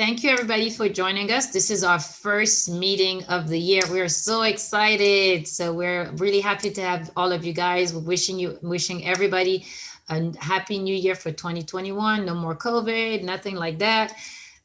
Thank you everybody for joining us. This is our first meeting of the year. We're so excited. So we're really happy to have all of you guys. We're wishing everybody a happy new year for 2021. No more COVID, nothing like that.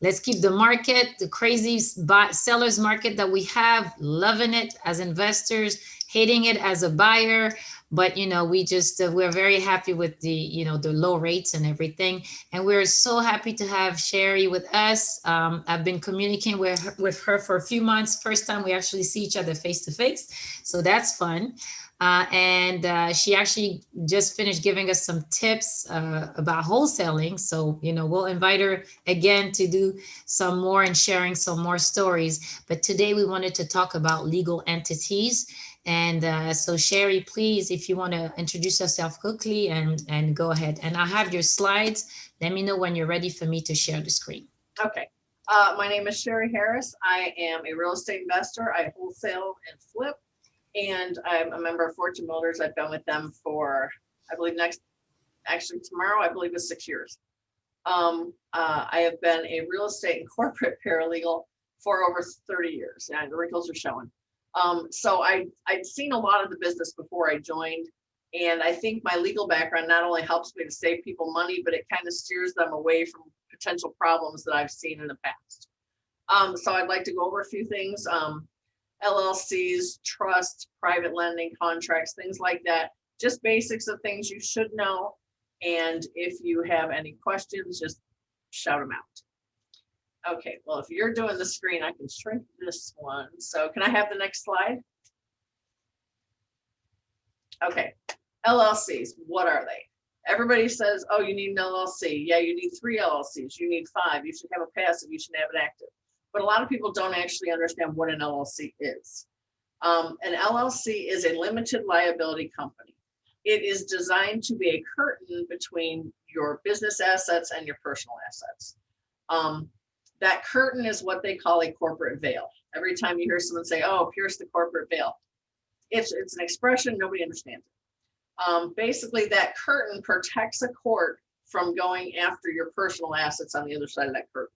Let's keep the market, the crazy sellers market that we have, loving it as investors, hating it as a buyer. But we just we're very happy with the low rates and everything, and we're so happy to have Sherry with us. I've been communicating with her for a few months. First time we actually see each other face to face, so that's fun. And she actually just finished giving us some tips about wholesaling. So, we'll invite her again to do some more and sharing some more stories. But today we wanted to talk about legal entities. And so Sherry, please, if you want to introduce yourself quickly and go ahead. And I have your slides. Let me know when you're ready for me to share the screen. Okay. My name is Sherry Harris. I am a real estate investor. I wholesale and flip. And I'm a member of Fortune Builders. I've been with them for, I believe tomorrow, I believe is 6 years. I have been a real estate and corporate paralegal for over 30 years. And the wrinkles are showing. So I'd seen a lot of the business before I joined. And I think my legal background not only helps me to save people money, but it kind of steers them away from potential problems that I've seen in the past. So I'd like to go over a few things. LLCs, trust, private lending, contracts, things like that. Just basics of things you should know. And if you have any questions, just shout them out. Okay, well, if you're doing the screen, I can shrink this one. So can I have the next slide? Okay, LLCs, what are they? Everybody says, oh, you need an LLC. Yeah, you need 3 LLCs. You need 5. You should have a passive. You should have an active. But a lot of people don't actually understand what an LLC is. An LLC is a limited liability company. It is designed to be a curtain between your business assets and your personal assets. That curtain is what they call a corporate veil. Every time you hear someone say, oh, pierce the corporate veil, it's an expression, nobody understands it. Basically, that curtain protects a court from going after your personal assets on the other side of that curtain.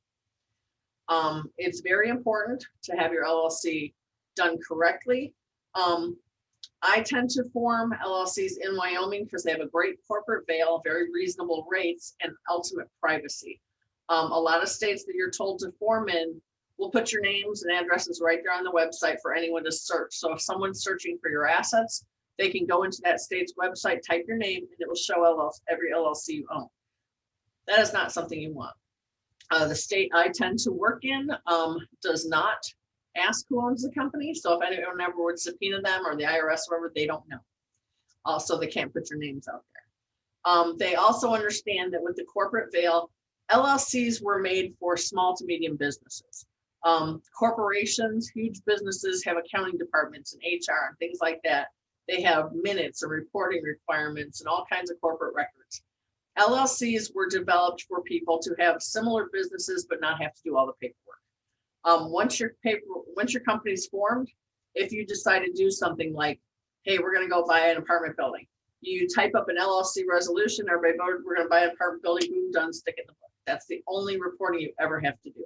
It's very important to have your LLC done correctly. I tend to form LLCs in Wyoming because they have a great corporate veil, very reasonable rates, and ultimate privacy. A lot of states that you're told to form in will put your names and addresses right there on the website for anyone to search. So if someone's searching for your assets, they can go into that state's website, type your name, and it will show every LLC you own. That is not something you want. The state I tend to work in does not ask who owns the company. So if anyone ever would subpoena them or the IRS, whoever, they don't know. Also, they can't put your names out there. They also understand that with the corporate veil, LLCs were made for small to medium businesses. Corporations, huge businesses have accounting departments and HR and things like that. They have minutes and reporting requirements and all kinds of corporate records. LLCs were developed for people to have similar businesses but not have to do all the paperwork. Once your company's formed, if you decide to do something like, hey, we're going to go buy an apartment building, you type up an LLC resolution, everybody voted, we're going to buy an apartment building, boom, done, stick it in the book. That's the only reporting you ever have to do.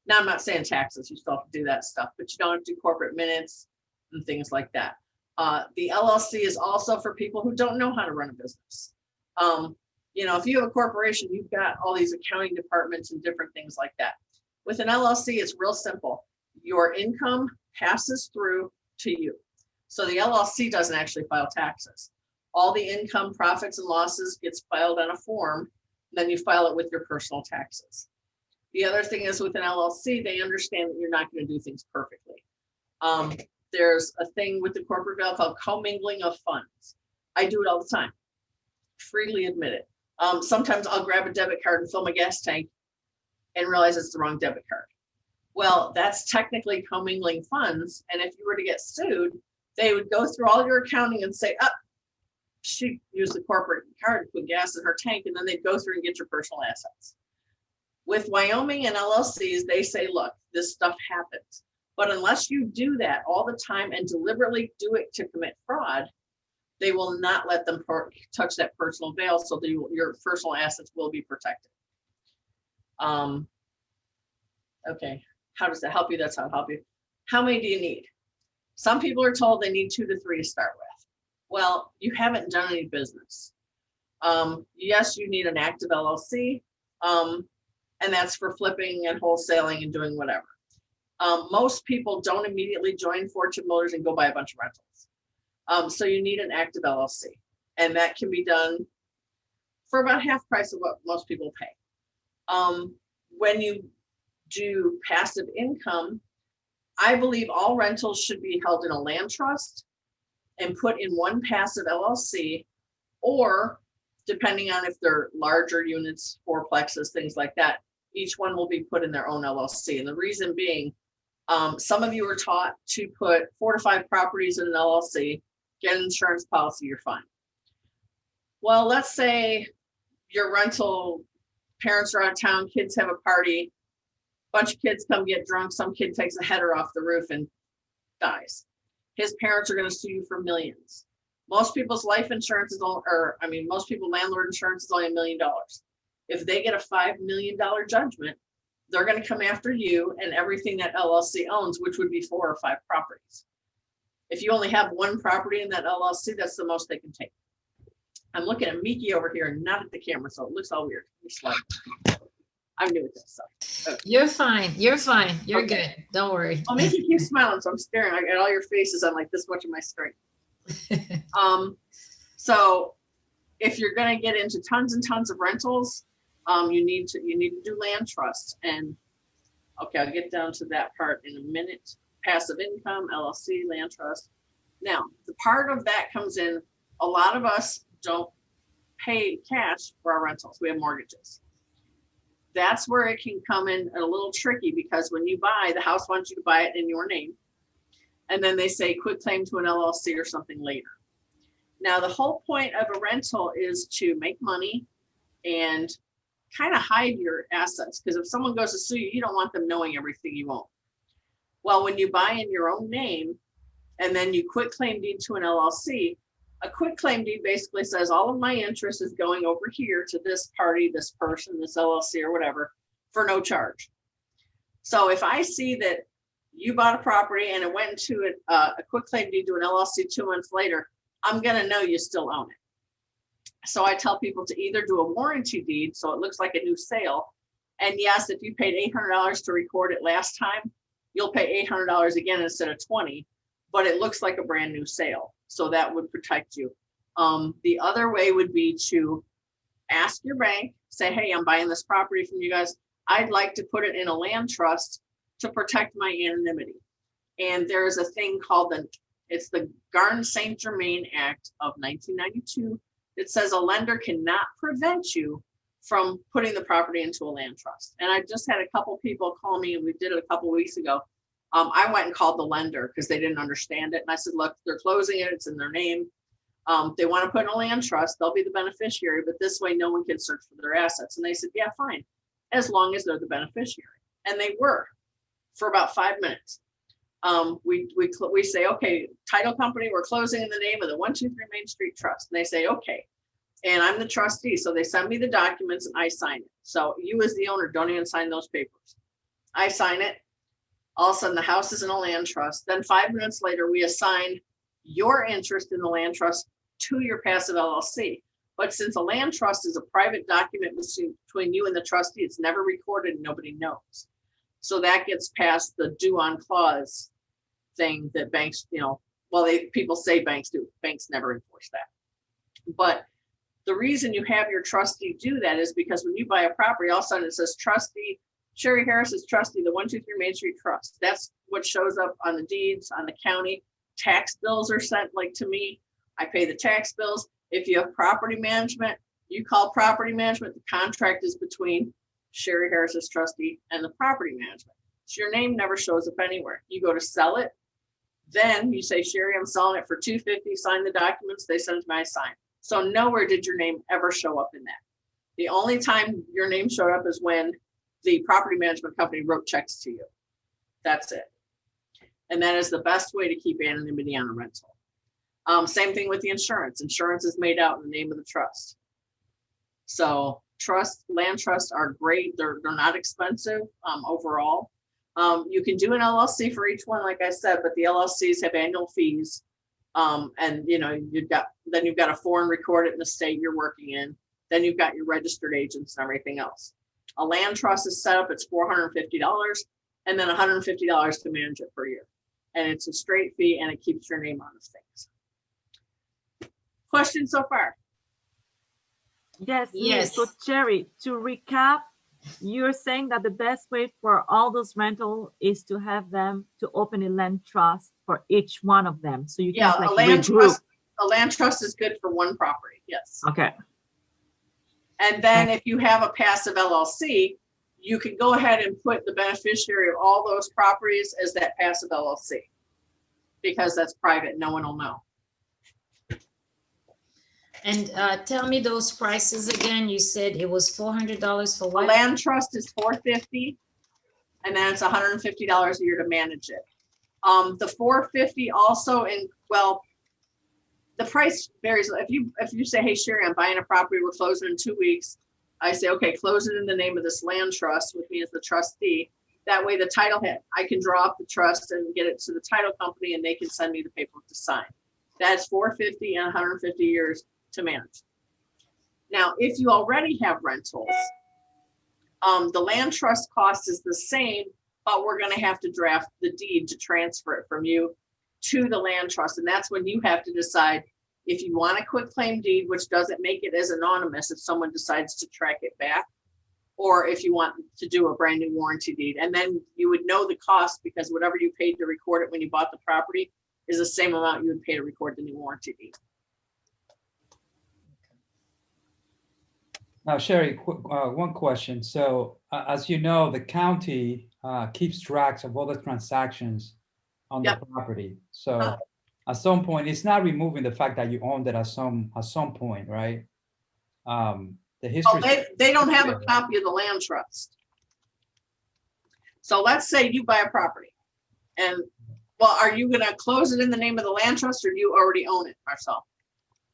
Now, I'm not saying taxes, you still have to do that stuff, but you don't have to do corporate minutes and things like that. The LLC is also for people who don't know how to run a business. If you have a corporation, you've got all these accounting departments and different things like that. With an LLC, it's real simple. Your income passes through to you. So the LLC doesn't actually file taxes. All the income, profits, and losses gets filed on a form. Then you file it with your personal taxes. The other thing is with an LLC, they understand that you're not going to do things perfectly. There's a thing with the corporate veil called commingling of funds. I do it all the time. Freely admit it. Sometimes I'll grab a debit card and fill my gas tank and realize it's the wrong debit card. Well, that's technically commingling funds. And if you were to get sued, they would go through all your accounting and say, she used the corporate card to put gas in her tank, and then they'd go through and get your personal assets. With Wyoming and LLCs, they say, look, this stuff happens. But unless you do that all the time and deliberately do it to commit fraud, they will not let them touch that personal veil, so your personal assets will be protected. Okay, how does that help you? That's how it help you. How many do you need? Some people are told they need 2 to 3 to start with. Well, you haven't done any business. Yes, you need an active LLC, and that's for flipping and wholesaling and doing whatever. Most people don't immediately join Fortune Builders and go buy a bunch of rentals. So you need an active LLC, and that can be done for about half price of what most people pay. When you do passive income, I believe all rentals should be held in a land trust and put in one passive LLC, or depending on if they're larger units, fourplexes, things like that, each one will be put in their own LLC. And the reason being, some of you are taught to put 4 to 5 properties in an LLC, get an insurance policy, you're fine. Well, let's say your rental, parents are out of town, kids have a party, bunch of kids come get drunk, some kid takes a header off the roof and dies. His parents are going to sue you for millions. Most people's life insurance is most people landlord insurance is only $1 million. If they get a $5 million judgment, they're going to come after you and everything that LLC owns, which would be 4 or 5 properties. If you only have 1 property in that LLC, that's the most they can take. I'm looking at Miki over here and not at the camera, so it looks all weird. I'm new at this stuff. Okay. You're fine. You're fine. You're okay. Good. Don't worry. Well, Miki keeps smiling, so I'm staring at all your faces on like this much of my screen. So if you're going to get into tons and tons of rentals, you need to do land trusts. And okay, I'll get down to that part in a minute. Passive income, LLC, land trust. Now, the part of that comes in, a lot of us don't pay cash for our rentals. We have mortgages. That's where it can come in a little tricky, because when you buy, the house wants you to buy it in your name. And then they say quit claim to an LLC or something later. Now, the whole point of a rental is to make money and kind of hide your assets. Because if someone goes to sue you, you don't want them knowing everything you own. Well, when you buy in your own name and then you quit claim deed to an LLC, a quit claim deed basically says all of my interest is going over here to this party, this person, this LLC or whatever, for no charge. So if I see that you bought a property and it went into a quit claim deed to an LLC 2 months later, I'm going to know you still own it. So I tell people to either do a warranty deed, so it looks like a new sale. And yes, if you paid $800 to record it last time, you'll pay $800 again instead of $20, but it looks like a brand new sale. So that would protect you. The other way would be to ask your bank, say, hey, I'm buying this property from you guys. I'd like to put it in a land trust to protect my anonymity. And there's a thing called it's the Garn-St. Germain Act of 1992. It says a lender cannot prevent you from putting the property into a land trust. And I just had a couple people call me, and we did it a couple weeks ago. I went and called the lender because they didn't understand it. And I said, look, they're closing it. It's in their name. They want to put in a land trust. They'll be the beneficiary, but this way no one can search for their assets. And they said, yeah, fine, as long as they're the beneficiary. And they were for about 5 minutes. We say, okay, title company, we're closing in the name of the 123 Main Street Trust. And they say, okay. And I'm the trustee. So they send me the documents and I sign it. So you as the owner don't even sign those papers. I sign it. All of a sudden the house is in a land trust. Then 5 minutes later, we assign your interest in the land trust to your passive LLC. But since a land trust is a private document between you and the trustee, it's never recorded and nobody knows. So that gets past the due on clause thing that banks, people say banks do. Banks never enforce that. But the reason you have your trustee do that is because when you buy a property, all of a sudden it says trustee, Sherry Harris is trustee, the 123 Main Street Trust. That's what shows up on the deeds, on the county. Tax bills are sent to me. I pay the tax bills. If you have property management, you call property management. The contract is between Sherry Harris as trustee and the property management. So your name never shows up anywhere. You go to sell it. Then you say, Sherry, I'm selling it for $250. Sign the documents. They send it to me, I sign. So nowhere did your name ever show up in that. The only time your name showed up is when the property management company wrote checks to you. That's it. And that is the best way to keep anonymity on a rental. Same thing with the insurance. Insurance is made out in the name of the trust. So land trusts are great. They're not expensive overall. You can do an LLC for each one, like I said, but the LLCs have annual fees. And you've got to foreign record it in the state you're working in. Then you've got your registered agents and everything else. A land trust is set up, it's $450 and then $150 to manage it per year. And it's a straight fee and it keeps your name on the things. Questions so far? Yes. Yes. So Cherry, to recap, you're saying that the best way for all those rental is to have them to open a land trust for each one of them. So you can like a land trust is good for one property. Yes. Okay. And then if you have a passive LLC, you can go ahead and put the beneficiary of all those properties as that passive LLC because that's private. No one will know. And tell me those prices again. You said it was $400 for what? A land trust is $450, and then it's $150 a year to manage it. The $450 also the price varies. If you say, hey Sherry, I'm buying a property, we're closing in 2 weeks. I say, okay, close it in the name of this land trust with me as the trustee. That way the title I can draw up the trust and get it to the title company and they can send me the paperwork to sign. That's $450 and 150 years to manage. Now, if you already have rentals, the land trust cost is the same, but we're going to have to draft the deed to transfer it from you to the land trust. And that's when you have to decide if you want a quick claim deed, which doesn't make it as anonymous if someone decides to track it back, or if you want to do a brand new warranty deed. And then you would know the cost because whatever you paid to record it when you bought the property is the same amount you would pay to record the new warranty deed. Now, Sherry, one question. So as you know, the county keeps tracks of all the transactions on the property. So at some point, it's not removing the fact that you owned it at some point, right? The history. Oh, they don't have a copy of the land trust. So let's say you buy a property, and are you going to close it in the name of the land trust, or do you already own it, Marcel?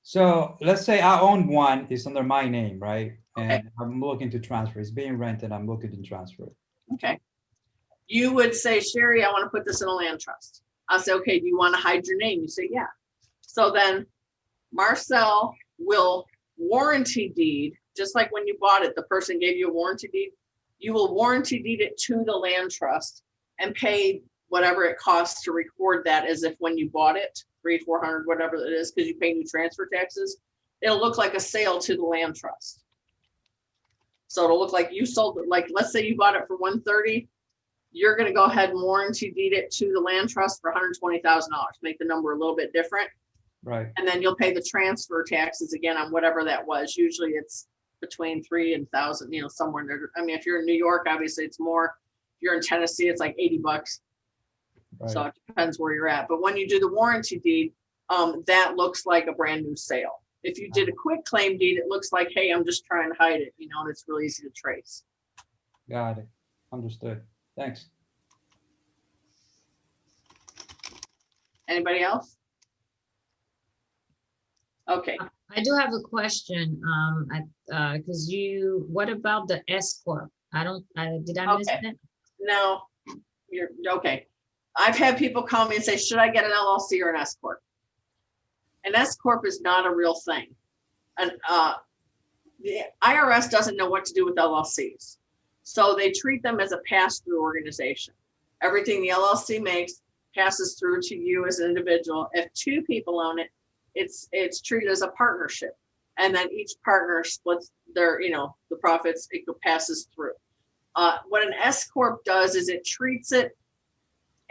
So let's say I own one, it's under my name, right? And I'm looking to transfer. It's being rented. I'm looking to transfer it. Okay. You would say, Sherry, I want to put this in a land trust. I'll say, okay, do you want to hide your name? You say, yeah. So then Marcel will warranty deed, just like when you bought it, the person gave you a warranty deed. You will warranty deed it to the land trust and pay whatever it costs to record that as if when you bought it, $300, $400, whatever it is, because you pay new transfer taxes. It'll look like a sale to the land trust. So it'll look like you sold it. Like, let's say you bought it for $130. You're going to go ahead and warranty deed it to the land trust for $120,000. Make the number a little bit different. Right. And then you'll pay the transfer taxes again on whatever that was. Usually it's between $3,000 and $1,000, somewhere in there. I mean, if you're in New York, obviously it's more. If you're in Tennessee, it's like $80. Right. So it depends where you're at. But when you do the warranty deed, that looks like a brand new sale. If you did a quick claim deed, it looks like, hey, I'm just trying to hide it, and it's really easy to trace. Got it. Understood. Thanks. Anybody else? Okay. I do have a question. Because what about the S corp? Did I miss that? No, you're okay. I've had people call me and say, should I get an LLC or an S corp? An S corp is not a real thing. And the IRS doesn't know what to do with LLCs. So they treat them as a pass-through organization. Everything the LLC makes passes through to you as an individual. If two people own it, it's treated as a partnership. And then each partner splits their, the profits, it passes through. What an S corp does is it treats it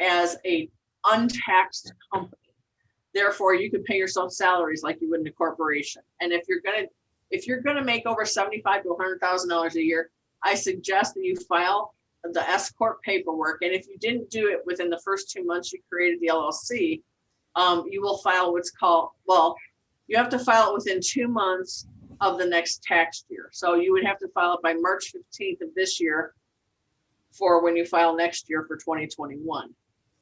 as a untaxed company. Therefore, you can pay yourself salaries like you would in a corporation. And if you're gonna make over $75,000 to $100,000 a year, I suggest that you file the S corp paperwork. And if you didn't do it within the first 2 months you created the LLC, you will file what's called, you have to file it within 2 months of the next tax year. So you would have to file it by March 15th of this year for when you file next year for 2021.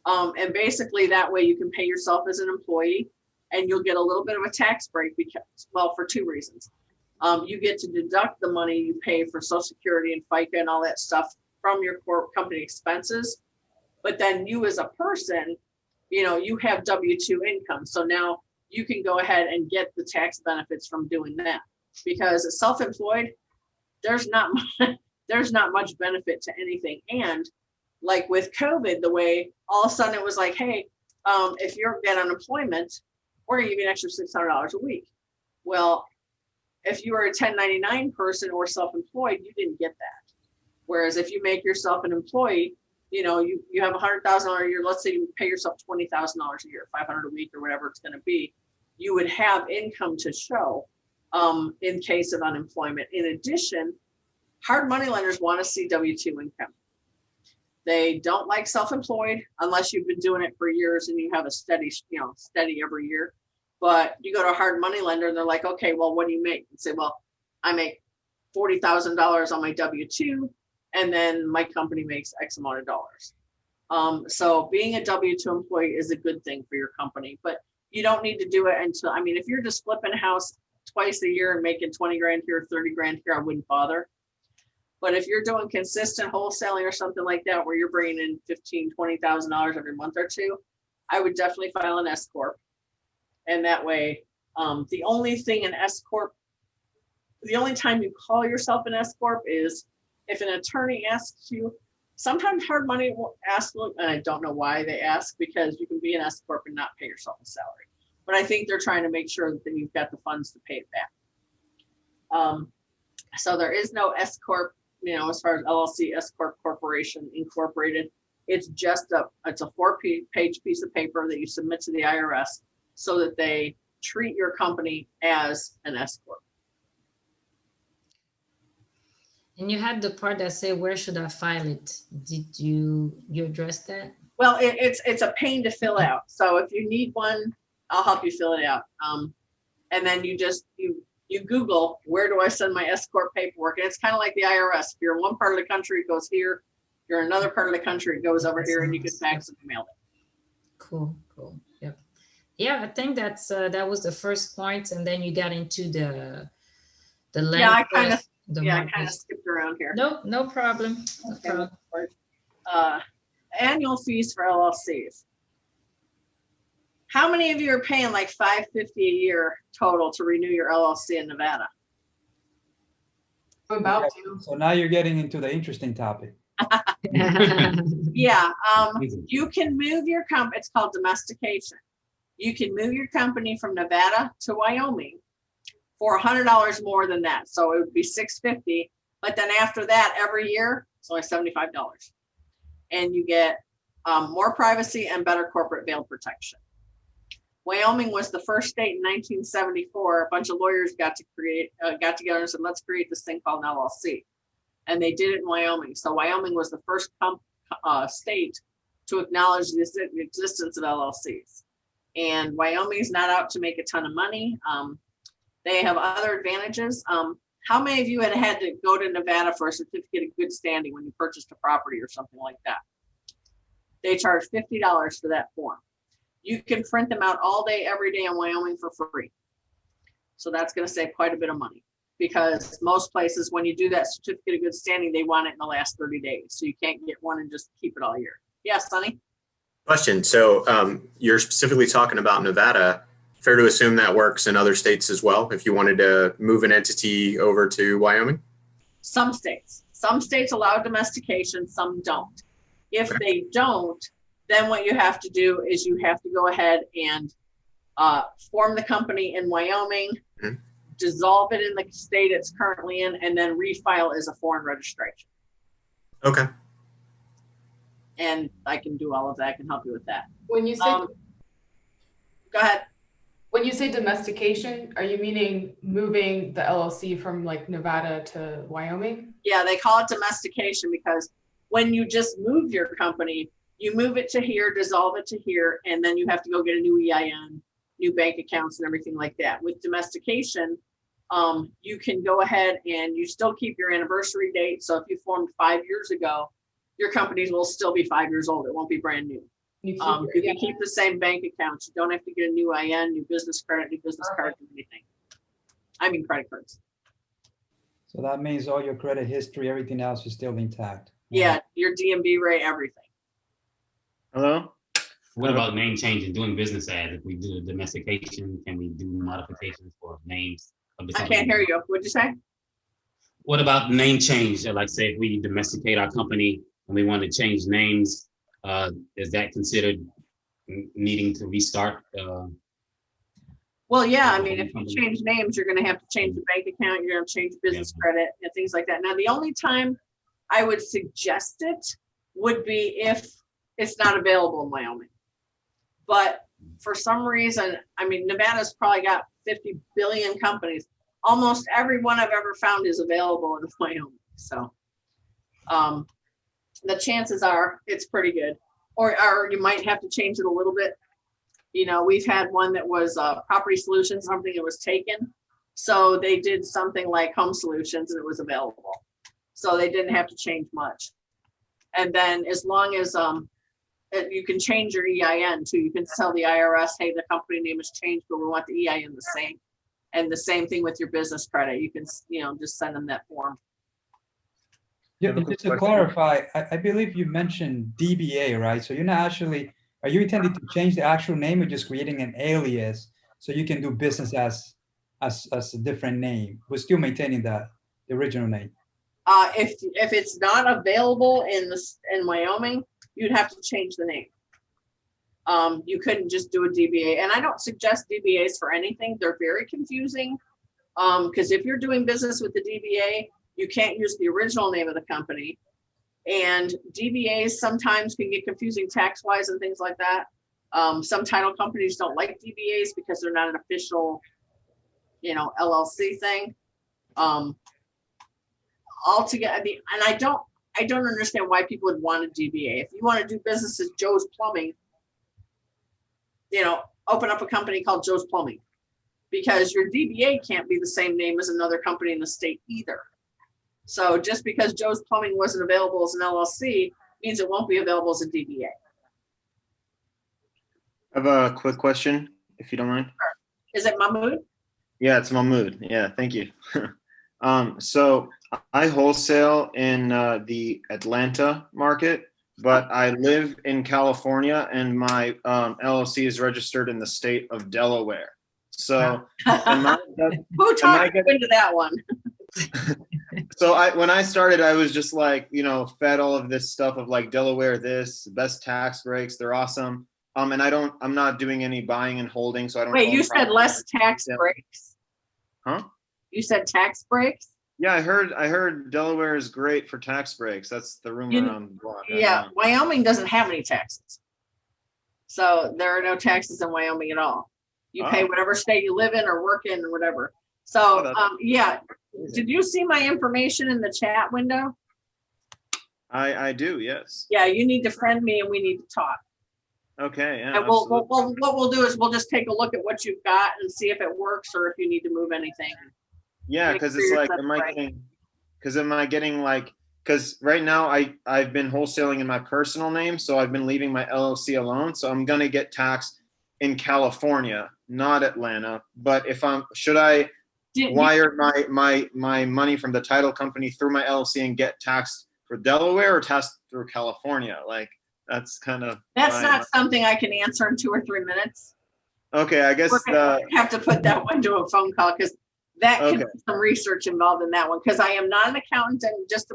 And basically that way you can pay yourself as an employee and you'll get a little bit of a tax break because, for two reasons. You get to deduct the money you pay for Social Security and FICA and all that stuff from your company expenses. But then you as a person, you know, you have W-2 income. So now you can go ahead and get the tax benefits from doing that. Because as self-employed, there's not much benefit to anything. And like with COVID, the way all of a sudden it was like, hey, if you're get unemployment, we're gonna give you an extra $600 a week. Well, if you were a 1099 person or self-employed, you didn't get that. Whereas if you make yourself an employee, you know, you have $100,000 a year, let's say you pay yourself $20,000 a year, 500 a week or whatever it's going to be, you would have income to show in case of unemployment. In addition, hard money lenders want to see W-2 income. They don't like self-employed unless you've been doing it for years and you have a steady, you know, steady every year. But you go to a hard money lender and they're like, okay, well, what do you make? And say, well, I make $40,000 on my W-2, and then my company makes X amount of dollars. So being a W-2 employee is a good thing for your company, but you don't need to do it until, I mean, if you're just flipping a house twice a year and making 20 grand here, 30 grand here, I wouldn't bother. But if you're doing consistent wholesaling or something like that, where you're bringing in $15,000, $20,000 every month or two, I would definitely file an S Corp. And that way, the only thing an S Corp, the only time you call yourself an S Corp is if an attorney asks you. Sometimes hard money will ask, and I don't know why they ask, because you can be an S Corp and not pay yourself a salary. But I think they're trying to make sure that you've got the funds to pay it back. So there is no S Corp, you know, as far as LLC, S Corp, Corporation, Incorporated. It's just it's a 4-page piece of paper that you submit to the IRS so that they treat your company as an S Corp. And you had the part that say, where should I file it? Did you address that? Well, it's a pain to fill out. So if you need one, I'll help you fill it out. And then you just, you Google, where do I send my S Corp paperwork? And it's kind of like the IRS. If you're in one part of the country, it goes here. If you're in another part of the country, it goes over here, and you can fax and mail it. Cool. Yep. Yeah, I think that's that was the first point, and then you got into the land. Yeah, I kind of skipped around here. No problem. No problem. Annual fees for LLCs. How many of you are paying like $550 a year total to renew your LLC in Nevada? I'm about to. So now you're getting into the interesting topic. Yeah, you can move your company. It's called domestication. You can move your company from Nevada to Wyoming for $100 more than that. So it would be $650. But then after that, every year, it's only $75. And you get more privacy and better corporate veil protection. Wyoming was the first state in 1974. A bunch of lawyers got together and said, let's create this thing called an LLC. And they did it in Wyoming. So Wyoming was the first state to acknowledge the existence of LLCs. And Wyoming's not out to make a ton of money. They have other advantages. How many of you had to go to Nevada for a certificate of good standing when you purchased a property or something like that? They charge $50 for that form. You can print them out all day, every day in Wyoming for free. So that's going to save quite a bit of money, because most places, when you do that certificate of good standing, they want it in the last 30 days. So you can't get one and just keep it all year. Yeah, Sonny? Question. So you're specifically talking about Nevada. Fair to assume that works in other states as well, if you wanted to move an entity over to Wyoming? Some states allow domestication, some don't. If they don't, then what you have to do is you have to go ahead and form the company in Wyoming, dissolve it in the state it's currently in, and then refile as a foreign registration. Okay. And I can do all of that. I can help you with that. When you say Go ahead. when you say domestication, are you meaning moving the LLC from like Nevada to Wyoming? Yeah, they call it domestication because when you just move your company, you move it to here, dissolve it to here, and then you have to go get a new EIN, new bank accounts and everything like that. With domestication, you can go ahead and you still keep your anniversary date. So if you formed 5 years ago, your companies will still be 5 years old. It won't be brand new. You can keep the same bank accounts. You don't have to get a new EIN, new business credit, new business card, anything. I mean, credit cards. So that means all your credit history, everything else is still intact. Yeah, your DMV rate, everything. Hello? What about name change and doing business as? If we do a domestication, can we do modifications for names of the I company? can't hear you. What'd you say? What about name change? Like say if we domesticate our company and we want to change names, is that considered needing to restart? Well, yeah, I mean, if you change names, you're gonna have to change the bank account, you're gonna change business credit and things like that. Now, the only time I would suggest it would be if it's not available in Wyoming. But for some reason, I mean, Nevada's probably got 50 billion companies. Almost every one I've ever found is available in Wyoming. So the chances are it's pretty good. Or you might have to change it a little bit. You know, we've had one that was Property Solutions, something that was taken. So they did something like Home Solutions and it was available. So they didn't have to change much. And then as long as you can change your EIN too. You can tell the IRS, hey, the company name has changed, but we want the EIN the same. And the same thing with your business credit. You can, just send them that form. Yeah, just to clarify, I believe you mentioned DBA, right? So you're not actually, are you intending to change the actual name or just creating an alias so you can do business as a different name, but still maintaining the original name? If it's not available in Wyoming, you'd have to change the name. You couldn't just do a DBA, and I don't suggest DBAs for anything. They're very confusing because if you're doing business with the DBA, you can't use the original name of the company, and DBAs sometimes can get confusing tax-wise and things like that. Some title companies don't like DBAs because they're not an official, LLC thing. Altogether, I mean, and I don't understand why people would want a DBA. If you want to do business as Joe's Plumbing, open up a company called Joe's Plumbing, because your DBA can't be the same name as another company in the state either. So just because Joe's Plumbing wasn't available as an LLC means it won't be available as a DBA. I have a quick question, if you don't mind. Sure. Is it Mahmood? Yeah, it's Mahmood. Yeah, thank you. So I wholesale in the Atlanta market, but I live in California and my LLC is registered in the state of Delaware. So who talked you into that one? So when I started, I was just like, fed all of this stuff of like Delaware, this best tax breaks, they're awesome. And I'm not doing any buying and holding, so I don't. Wait, you said less tax breaks? Huh? You said tax breaks? Yeah, I heard Delaware is great for tax breaks. That's the rumor on the block. Yeah, Wyoming doesn't have any taxes. So there are no taxes in Wyoming at all. You pay whatever state you live in or work in or whatever. So yeah, did you see my information in the chat window? I do, yes. Yeah, you need to friend me and we need to talk. Okay. Yeah, and what we'll do is we'll just take a look at what you've got and see if it works or if you need to move anything. Yeah, because it's like, because right now I've been wholesaling in my personal name, so I've been leaving my LLC alone. So I'm gonna get taxed in California, not Atlanta. But should I wire my money from the title company through my LLC and get taxed for Delaware or taxed through California? Like that's not something I can answer in 2 or 3 minutes. Okay, I guess we're have to put that one to a phone call because that can be some research involved in that one. Because I am not an accountant, and just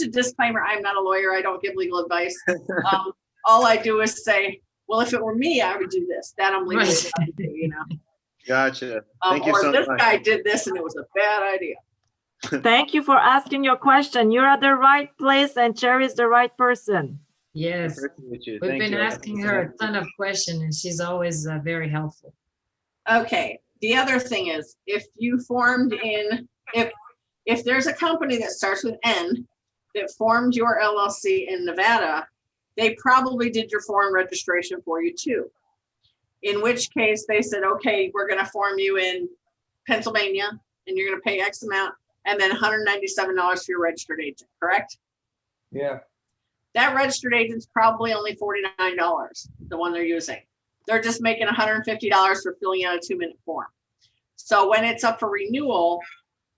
a disclaimer, I'm not a lawyer. I don't give legal advice. All I do is say, well, if it were me, I would do this. That I'm legally allowed to do, Gotcha. Thank you so much. Or this guy did this and it was a bad idea. Thank you for asking your question. You're at the right place and Cherry is the right person. Yes, we've been asking her a ton of questions and she's always very helpful. Okay, the other thing is if you formed if there's a company that starts with N that formed your LLC in Nevada, they probably did your foreign registration for you too. In which case they said, okay, we're going to form you in Pennsylvania and you're going to pay X amount and then $197 for your registered agent, correct? Yeah. That registered agent's probably only $49, the one they're using. They're just making $150 for filling out a 2-minute form. So when it's up for renewal,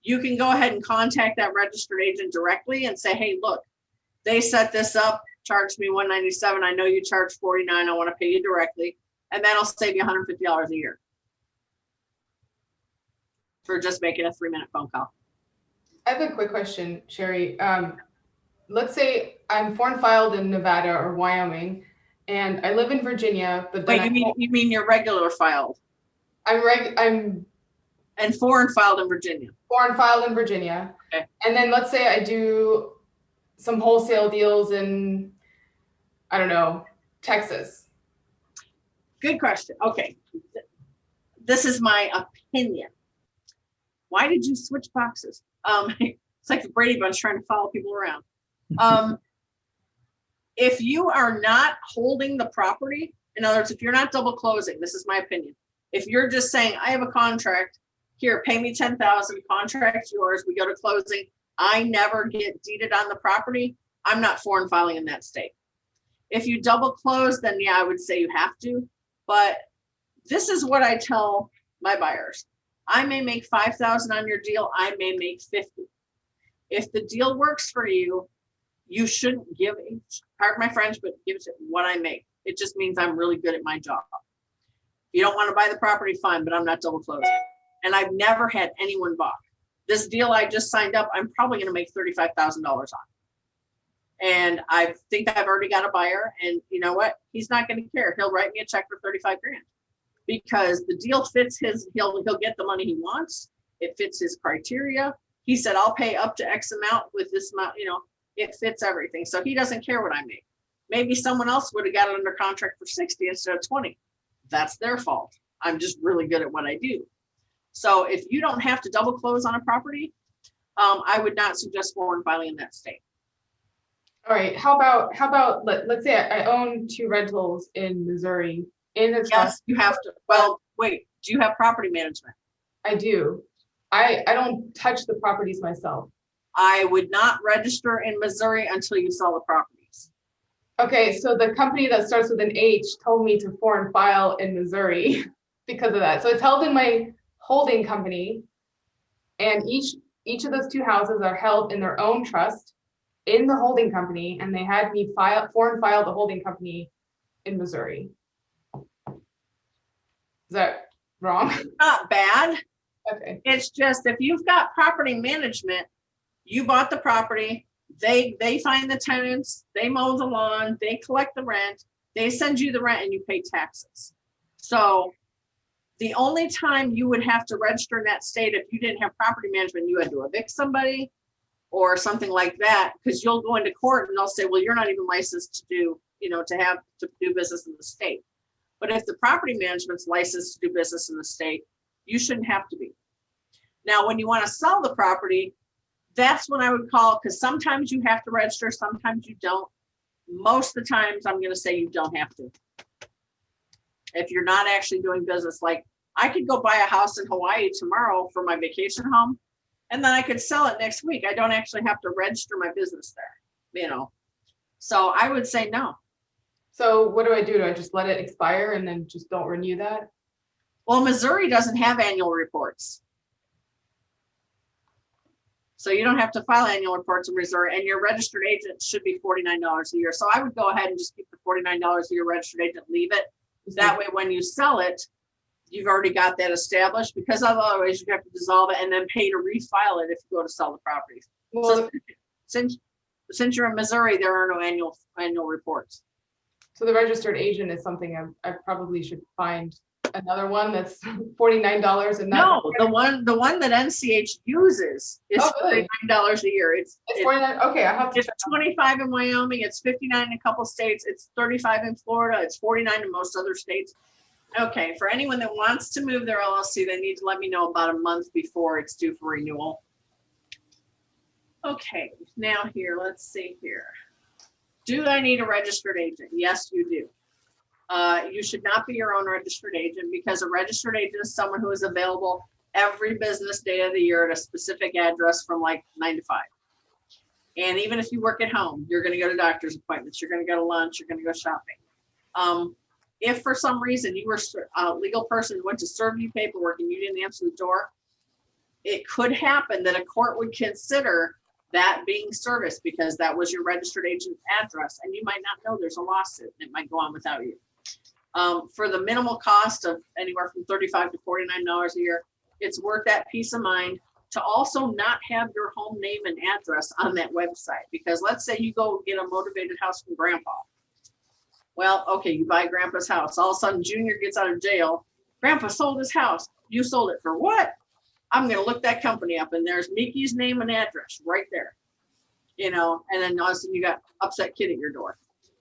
you can go ahead and contact that registered agent directly and say, hey, look, They set this up, charged me $197. I know you charge $49. I want to pay you directly. And that'll save you $150 a year for just making a 3-minute phone call. I have a quick question, Sherry. Let's say I'm foreign filed in Nevada or Wyoming, and I live in Virginia, but then Wait, you mean you're regular filed I'm and foreign filed in Virginia? foreign filed in Virginia. Okay. And then let's say I do some wholesale deals in, I don't know, Texas. Good question. Okay. This is my opinion. Why did you switch boxes? It's like the Brady Bunch trying to follow people around. If you are not holding the property, in other words, if you're not double closing, this is my opinion. If you're just saying, I have a contract, here, pay me $10,000, contract's yours, we go to closing, I never get deeded on the property, I'm not foreign filing in that state. If you double close, then yeah, I would say you have to. But this is what I tell my buyers. I may make 5,000 on your deal, I may make 50. If the deal works for you, you shouldn't give, pardon my French, but give it what I make. It just means I'm really good at my job. If you don't want to buy the property, fine, but I'm not double closing. And I've never had anyone balk. This deal I just signed up, I'm probably going to make $35,000 on. And I think I've already got a buyer, and you know what? He's not going to care. He'll write me a check for 35 grand because the deal fits his, he'll get the money he wants. It fits his criteria. He said, I'll pay up to X amount with this amount, you know, it fits everything. So he doesn't care what I make. Maybe someone else would have got it under contract for 60 instead of 20. That's their fault. I'm just really good at what I do. So if you don't have to double close on a property, I would not suggest foreign filing in that state. All right. How about let's say I own 2 rentals in Missouri in a trust. Yes, you have to. Well, wait, do you have property management? I do. I don't touch the properties myself. I would not register in Missouri until you sell the properties. Okay, so the company that starts with an H told me to foreign file in Missouri because of that. So it's held in my holding company, and each of those 2 houses are held in their own trust in the holding company, and they had me foreign file the holding company in Missouri. Is that wrong? Not bad. Okay. It's just if you've got property management, you bought the property, they find the tenants, they mow the lawn, they collect the rent, they send you the rent, and you pay taxes. So the only time you would have to register in that state if you didn't have property management, you had to evict somebody or something like that, because you'll go into court and they'll say, well, you're not even licensed to do, you know, to do business in the state. But if the property management's licensed to do business in the state, you shouldn't have to be. Now, when you want to sell the property, that's when I would call, because sometimes you have to register, sometimes you don't. Most of the times, I'm going to say you don't have to. If you're not actually doing business, like I could go buy a house in Hawaii tomorrow for my vacation home, and then I could sell it next week. I don't actually have to register my business there, you know. So I would say no. So what do I do? Do I just let it expire and then just don't renew that? Well, Missouri doesn't have annual reports. So you don't have to file annual reports in Missouri, and your registered agent should be $49 a year. So I would go ahead and just keep the $49 a year registered agent, leave it. That way, when you sell it, you've already got that established, because otherwise you have to dissolve it and then pay to refile it if you go to sell the properties. Well, So since you're in Missouri, there are no annual reports. so the registered agent is something I probably should find another one that's $49 and not. No, the one that NCH uses is really? $49 a year. It's 49. Okay, I have to. It's 25 in Wyoming. It's 59 in a couple states. It's 35 in Florida. It's 49 in most other states. Okay, for anyone that wants to move their LLC, they need to let me know about a month before it's due for renewal. Okay, now here, let's see here. Do I need a registered agent? Yes, you do. You should not be your own registered agent, because a registered agent is someone who is available every business day of the year at a specific address from like 9 to 5. And even if you work at home, you're going to go to doctor's appointments, you're going to go to lunch, you're going to go shopping. If for some reason you were a legal person who went to serve you paperwork and you didn't answer the door, it could happen that a court would consider that being serviced because that was your registered agent address, and you might not know there's a lawsuit. It might go on without you. For the minimal cost of anywhere from $35 to $49 a year, it's worth that peace of mind to also not have your home name and address on that website. Because let's say you go get a motivated house from grandpa. Well, okay, you buy grandpa's house. All of a sudden, Junior gets out of jail. Grandpa sold his house. You sold it for what? I'm going to look that company up, and there's Mickey's name and address right there. You know, and then all of a sudden you got upset kid at your door.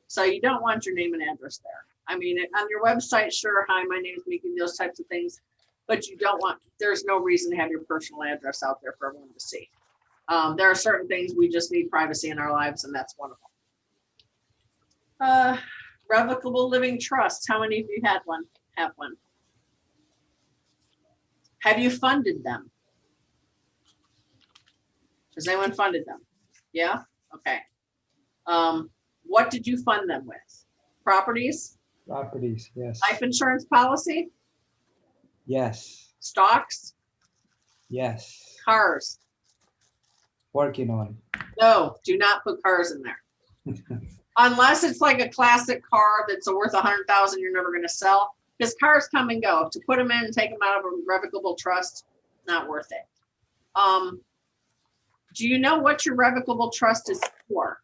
So you don't want your name and address there. I mean, on your website, sure, hi, my name is Mickey, those types of things. But you don't want, there's no reason to have your personal address out there for everyone to see. There are certain things we just need privacy in our lives, and that's one of them. Revocable living trusts. How many of you had one? Have one? Have you funded them? Has anyone funded them? Yeah? Okay. What did you fund them with? Properties? Properties, yes. Life insurance policy? Yes, Stocks? yes. Cars? Working on No, do not put cars in there. Unless it's like a classic car that's worth $100,000 you're never going to sell. Because cars come and go. To put them in and take them out of a revocable trust, not worth it. Do you know what your revocable trust is for?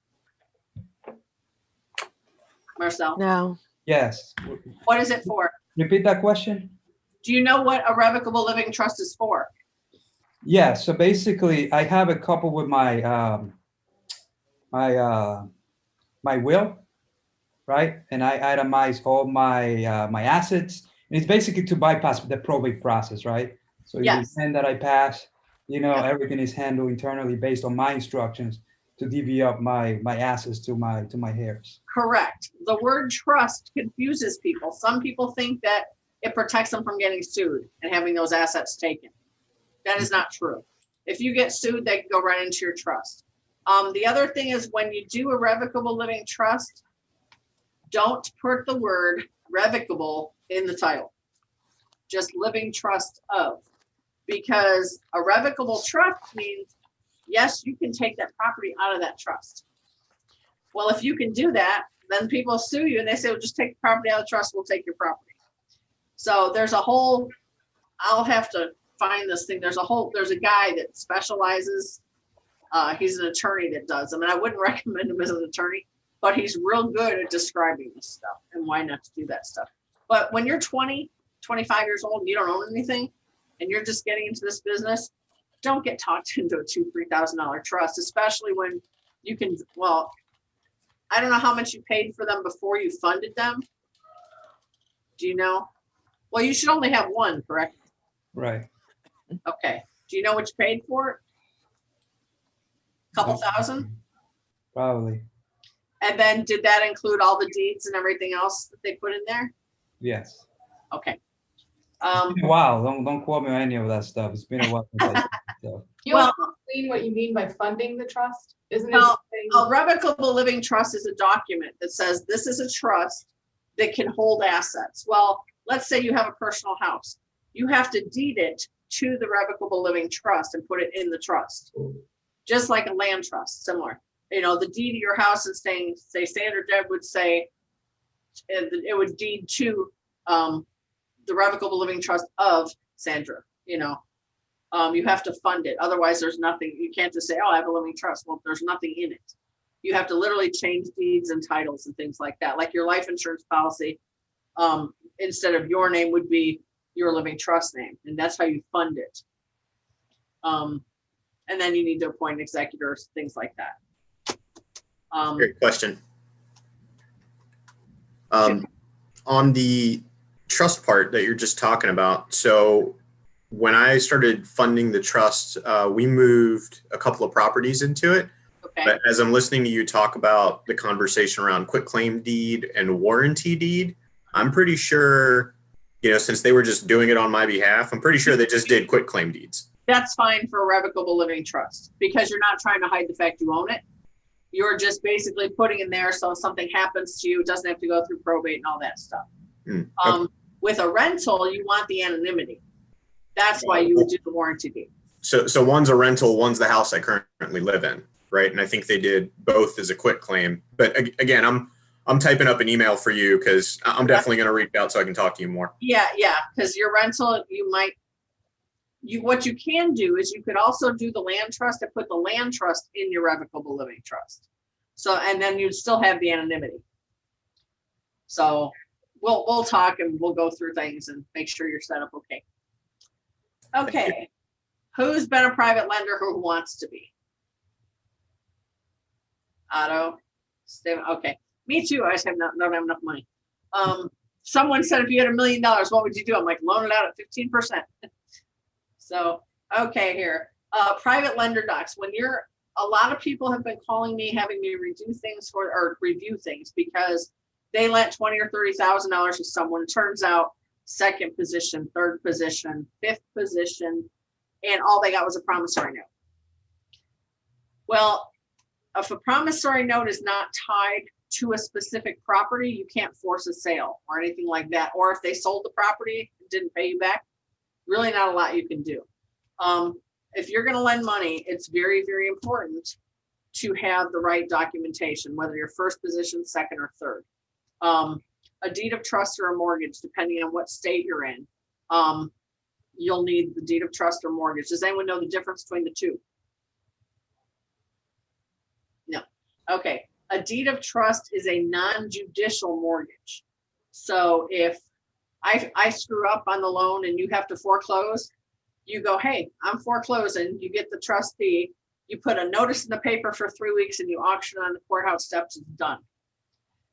Marcel? No. Yes. What is it for? Repeat that question? Do you know what a revocable living trust is for? Yeah, so basically I have a couple with my my will, right? And I itemize all my my assets. And it's basically to bypass the probate process, right? So in Yes. the end that I pass, you know, Yep. everything is handled internally based on my instructions to divvy up my assets to my heirs. Correct. The word trust confuses people. Some people think that it protects them from getting sued and having those assets taken. That is not true. If you get sued, they can go right into your trust. The other thing is when you do a revocable living trust, don't put the word revocable in the title. Just living trust of. Because a revocable trust means, yes, you can take that property out of that trust. Well, if you can do that, then people sue you and they say, well, just take the property out of the trust, we'll take your property. So there's a whole, I'll have to find this thing. There's a guy that specializes, he's an attorney that does them. And I wouldn't recommend him as an attorney, but he's real good at describing this stuff and why not to do that stuff. But when you're 20, 25 years old and you don't own anything and you're just getting into this business, don't get talked into a $2,000-$3,000 trust, especially when you can, well, I don't know how much you paid for them before you funded them. Do you know? Well, you should only have one, correct? Right. Okay. Do you know what you paid for it? Couple thousand? Probably. And then did that include all the deeds and everything else that they put in there? Yes. Okay. It's been a while. Don't quote me on any of that stuff. It's been a while since I did that stuff. You Well- also explain what you mean by funding the trust? Isn't it? Well, saying- A revocable living trust is a document that says this is a trust that can hold assets. Well, let's say you have a personal house. You have to deed it to the revocable living trust and put it in the trust. Just like a land trust, similar. You know, the deed of your house is saying, say Sandra Deb would say, it would deed to the revocable living trust of Sandra, you know. You have to fund it. Otherwise, there's nothing. You can't just say, oh, I have a living trust. Well, there's nothing in it. You have to literally change deeds and titles and things like that. Like your life insurance policy, instead of your name would be your living trust name. And that's how you fund it. And then you need to appoint executors, things like that. Great question. On the trust part that you're just talking about, so when I started funding the trust, we moved a couple of properties into it. Okay. But as I'm listening to you talk about the conversation around quitclaim deed and warranty deed, I'm pretty sure, you know, since they were just doing it on my behalf, I'm pretty sure they just did quitclaim deeds. That's fine for a revocable living trust because you're not trying to hide the fact you own it. You're just basically putting in there so if something happens to you, it doesn't have to go through probate and all that stuff. Okay. With a rental, you want the anonymity. That's why you would do the warranty deed. So one's a rental, one's the house I currently live in. right? And I think they did both as a quit claim. But again, I'm typing up an email for you because I'm definitely going to reach out so I can talk to you more. Yeah, because your rental, what you can do is you could also do the land trust and put the land trust in your revocable living trust. So, and then you'd still have the anonymity. So we'll talk and we'll go through things and make sure you're set up okay. Okay. Who's been a private lender who wants to be? Otto, Steven, okay. Me too. I just don't have enough money. Someone said if you had $1 million, what would you do? I'm like, loan it out at 15%. So, okay, here. Private lender docs. A lot of people have been calling me, having me review things because they lent $20,000 or $30,000 to someone. Turns out, second position, third position, fifth position, and all they got was a promissory note. Well, if a promissory note is not tied to a specific property, you can't force a sale or anything like that. Or if they sold the property and didn't pay you back, really not a lot you can do. If you're going to lend money, it's very, very important to have the right documentation, whether you're first position, second, or third. A deed of trust or a mortgage, depending on what state you're in, you'll need the deed of trust or mortgage. Does anyone know the difference between the two? No. Okay. A deed of trust is a non-judicial mortgage. So if I screw up on the loan and you have to foreclose, you go, hey, I'm foreclosing. You get the trustee, you put a notice in the paper for 3 weeks and you auction on the courthouse steps, it's done.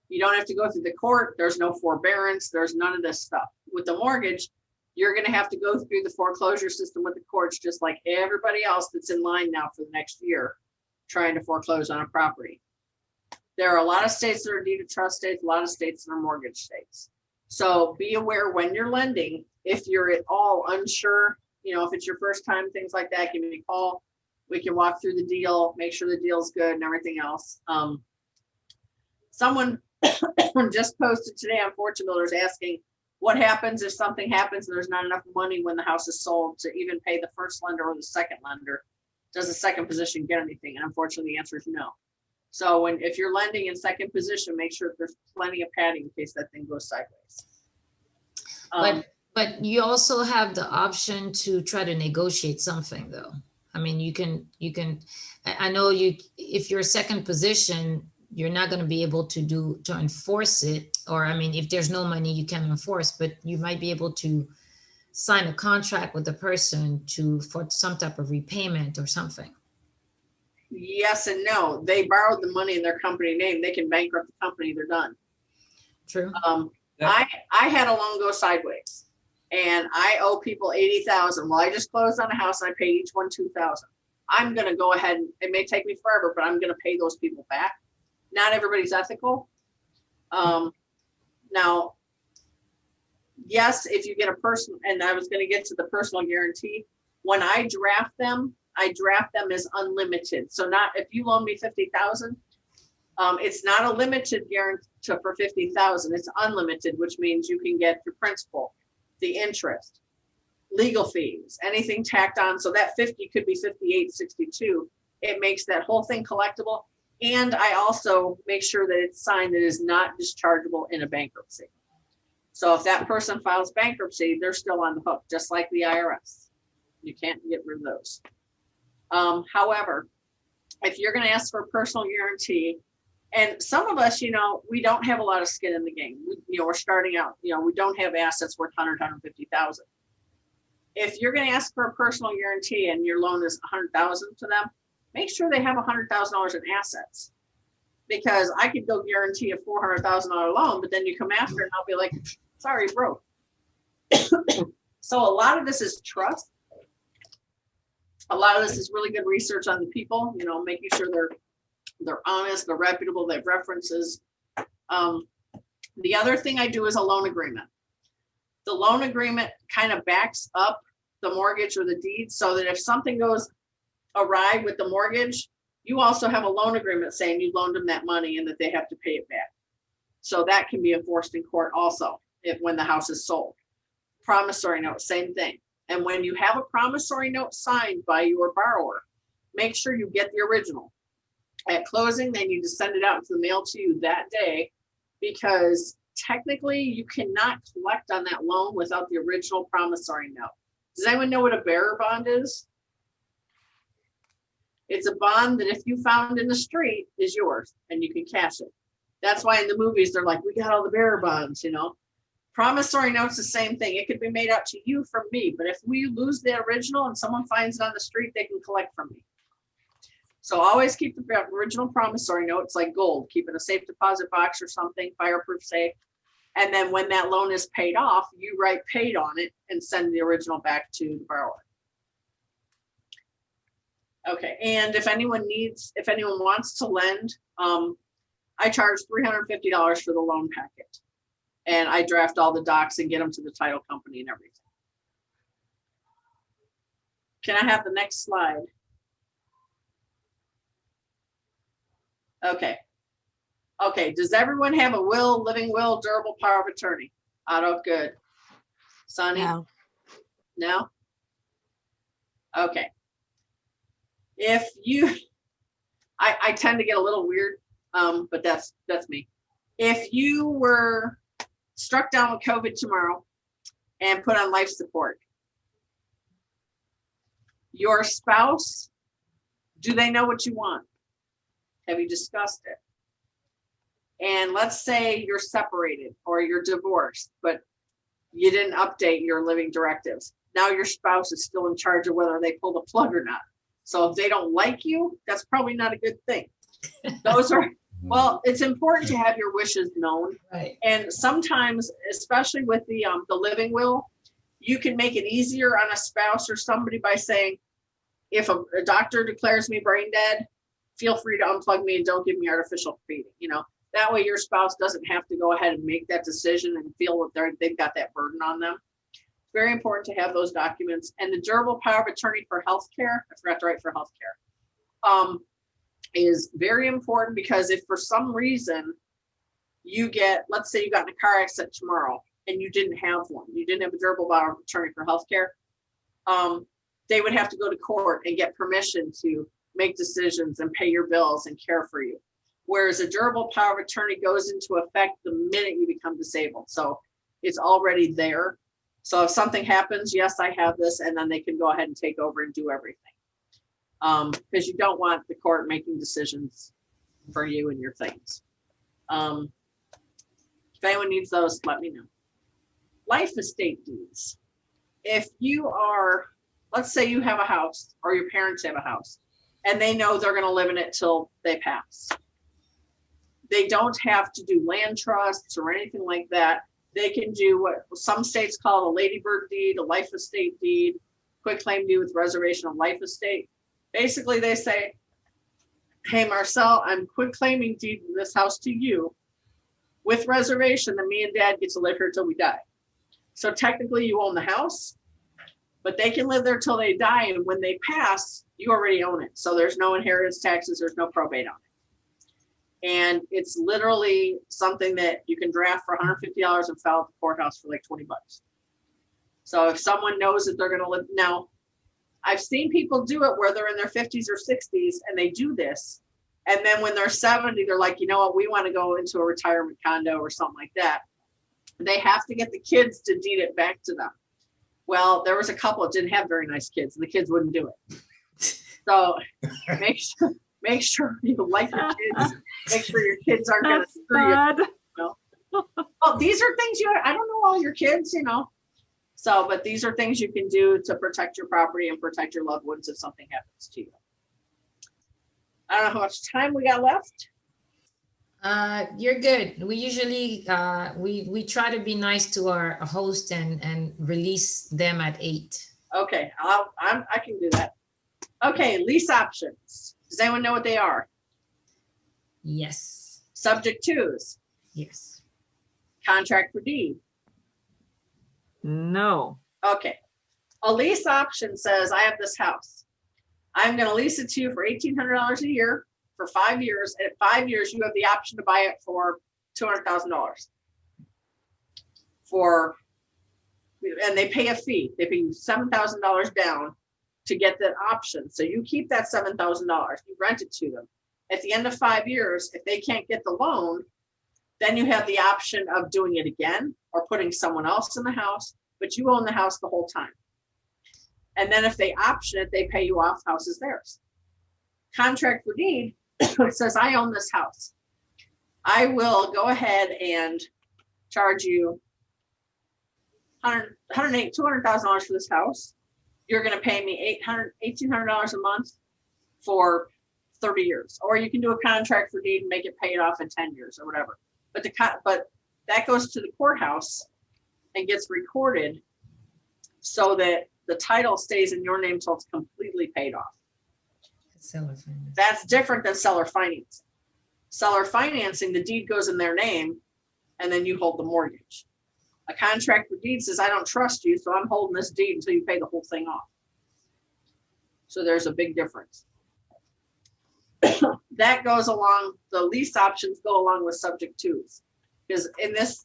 You don't have to go through the court. There's no forbearance. There's none of this stuff. With the mortgage, you're going to have to go through the foreclosure system with the courts, just like everybody else that's in line now for the next year trying to foreclose on a property. There are a lot of states that are deed of trust states, a lot of states that are mortgage states. So be aware when you're lending, if you're at all unsure, if it's your first time, things like that, give me a call. We can walk through the deal, make sure the deal's good and everything else. Someone just posted today on Fortune Builders asking what happens if something happens and there's not enough money when the house is sold to even pay the first lender or the second lender. Does the second position get anything? And unfortunately, the answer is no. So if you're lending in second position, make sure that there's plenty of padding in case that thing goes sideways. But you also have the option to try to negotiate something, though. I mean, you can. I know if you're second position, you're not going to be able to enforce it. Or I mean, if there's no money, you can't enforce. But you might be able to sign a contract with the person for some type of repayment or something. Yes and no. They borrowed the money in their company name. They can bankrupt the company. They're done. True. I had a loan go sideways, and I owe people $80,000. Well, I just closed on a house, and I paid each one $2,000. I'm going to go ahead and it may take me forever, but I'm going to pay those people back. Not everybody's ethical. Now, yes, if you get a person, and I was going to get to the personal guarantee. When I draft them as unlimited. So not if you loan me $50,000, it's not a limited guarantee for $50,000. It's unlimited, which means you can get your principal, the interest, legal fees, anything tacked on. So that 50 could be 58, 62. It makes that whole thing collectible. And I also make sure that it's signed that it is not dischargeable in a bankruptcy. So if that person files bankruptcy, they're still on the hook, just like the IRS. You can't get rid of those. However, if you're going to ask for a personal guarantee, and some of us, we don't have a lot of skin in the game. We're starting out, we don't have assets worth $100,000, $150,000. If you're going to ask for a personal guarantee and your loan is $100,000 to them, make sure they have $100,000 in assets. Because I could go guarantee a $400,000 loan, but then you come after and I'll be like, sorry, broke. So a lot of this is trust. A lot of this is really good research on the people, making sure they're honest, they're reputable, they have references. The other thing I do is a loan agreement. The loan agreement kind of backs up the mortgage or the deed so that if something goes awry with the mortgage, you also have a loan agreement saying you loaned them that money and that they have to pay it back. So that can be enforced in court also when the house is sold. Promissory note, same thing. And when you have a promissory note signed by your borrower, make sure you get the original. At closing, they need to send it out into the mail to you that day, because technically you cannot collect on that loan without the original promissory note. Does anyone know what a bearer bond is? It's a bond that if you found in the street is yours and you can cash it. That's why in the movies, they're like, we got all the bearer bonds, you know. Promissory note's the same thing. It could be made out to you from me, but if we lose the original and someone finds it on the street, they can collect from me. So always keep the original promissory note. It's like gold. Keep it in a safe deposit box or something, fireproof safe. And then when that loan is paid off, you write paid on it and send the original back to the borrower. Okay, and if anyone wants to lend, I charge $350 for the loan packet. And I draft all the docs and get them to the title company and everything. Can I have the next slide? Okay. Okay, does everyone have a will, living will, durable power of attorney? Otto, good. Sonny? No. No? Okay. If you, I tend to get a little weird, but that's me. If you were struck down with COVID tomorrow and put on life support, your spouse, do they know what you want? Have you discussed it? And let's say you're separated or you're divorced, but you didn't update your living directives. Now your spouse is still in charge of whether they pull the plug or not. So if they don't like you, that's probably not a good thing. Those are, well, it's important to have your wishes known. Right. And sometimes, especially with the living will, you can make it easier on a spouse or somebody by saying, if a doctor declares me brain dead, feel free to unplug me and don't give me artificial feeding. You know, that way your spouse doesn't have to go ahead and make that decision and feel that they've got that burden on them. It's very important to have those documents. And the durable power of attorney for healthcare, I forgot to write for healthcare, is very important, because if for some reason you get, let's say you got in a car accident tomorrow and you didn't have one, you didn't have a durable power of attorney for healthcare, they would have to go to court and get permission to make decisions and pay your bills and care for you. Whereas a durable power of attorney goes into effect the minute you become disabled. So it's already there. So if something happens, yes, I have this, and then they can go ahead and take over and do everything. Because you don't want the court making decisions for you and your things. If anyone needs those, let me know. Life estate deeds. If you are, let's say you have a house or your parents have a house and they know they're going to live in it till they pass. They don't have to do land trusts or anything like that. They can do what some states call a ladybird deed, a life estate deed, quitclaim deed with reservation of life estate. Basically, they say, hey, Marcel, I'm quitclaiming deed this house to you with reservation that me and dad get to live here till we die. So technically you own the house, but they can live there till they die. And when they pass, you already own it. So there's no inheritance taxes, there's no probate on it. And it's literally something that you can draft for $150 and file at the courthouse for like 20 bucks. So if someone knows that they're going to live, now I've seen people do it where they're in their 50s or 60s and they do this. And then when they're 70, they're like, you know what, we want to go into a retirement condo or something like that. They have to get the kids to deed it back to them. Well, there was a couple that didn't have very nice kids and the kids wouldn't do it. So make sure you like your kids. Make sure your kids aren't going to screw you. You know? Well, these are things I don't know all your kids, you know. So, but these are things you can do to protect your property and protect your loved ones if something happens to you. I don't know how much time we got left. You're good. We usually we try to be nice to our host and release them at 8. Okay, I can do that. Okay, lease options. Does anyone know what they are? Yes. Subject twos. Yes. Contract for deed. No. Okay. A lease option says, I have this house. I'm going to lease it to you for $1,800 a year for 5 years. And at 5 years, you have the option to buy it for $200,000. And they pay a fee. They pay you $7,000 down to get that option. So you keep that $7,000. You rent it to them. At the end of 5 years, if they can't get the loan, then you have the option of doing it again or putting someone else in the house, but you own the house the whole time. And then if they option it, they pay you off, house is theirs. Contract for deed, it says, I own this house. I will go ahead and charge you $200,000 for this house. You're going to pay me $1,800 a month for 30 years. Or you can do a contract for deed and make it paid off in 10 years or whatever. But that goes to the courthouse and gets recorded so that the title stays in your name until it's completely paid off. Seller financing. That's different than seller financing. Seller financing, the deed goes in their name and then you hold the mortgage. A contract for deed says, I don't trust you, so I'm holding this deed until you pay the whole thing off. So there's a big difference. That goes along, the lease options go along with subject twos. Because in this,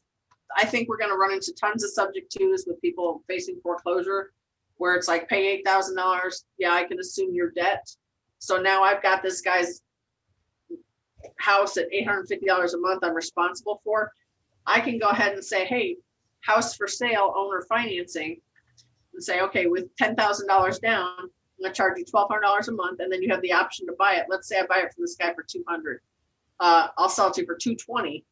I think we're going to run into tons of subject twos with people facing foreclosure, where it's like, pay $8,000. Yeah, I can assume your debt. So now I've got this guy's house at $850 a month I'm responsible for. I can go ahead and say, hey, house for sale, owner financing, and say, okay, with $10,000 down, I'm going to charge you $1,200 a month, and then you have the option to buy it. Let's say I buy it from this guy for $200. I'll sell it to you for $220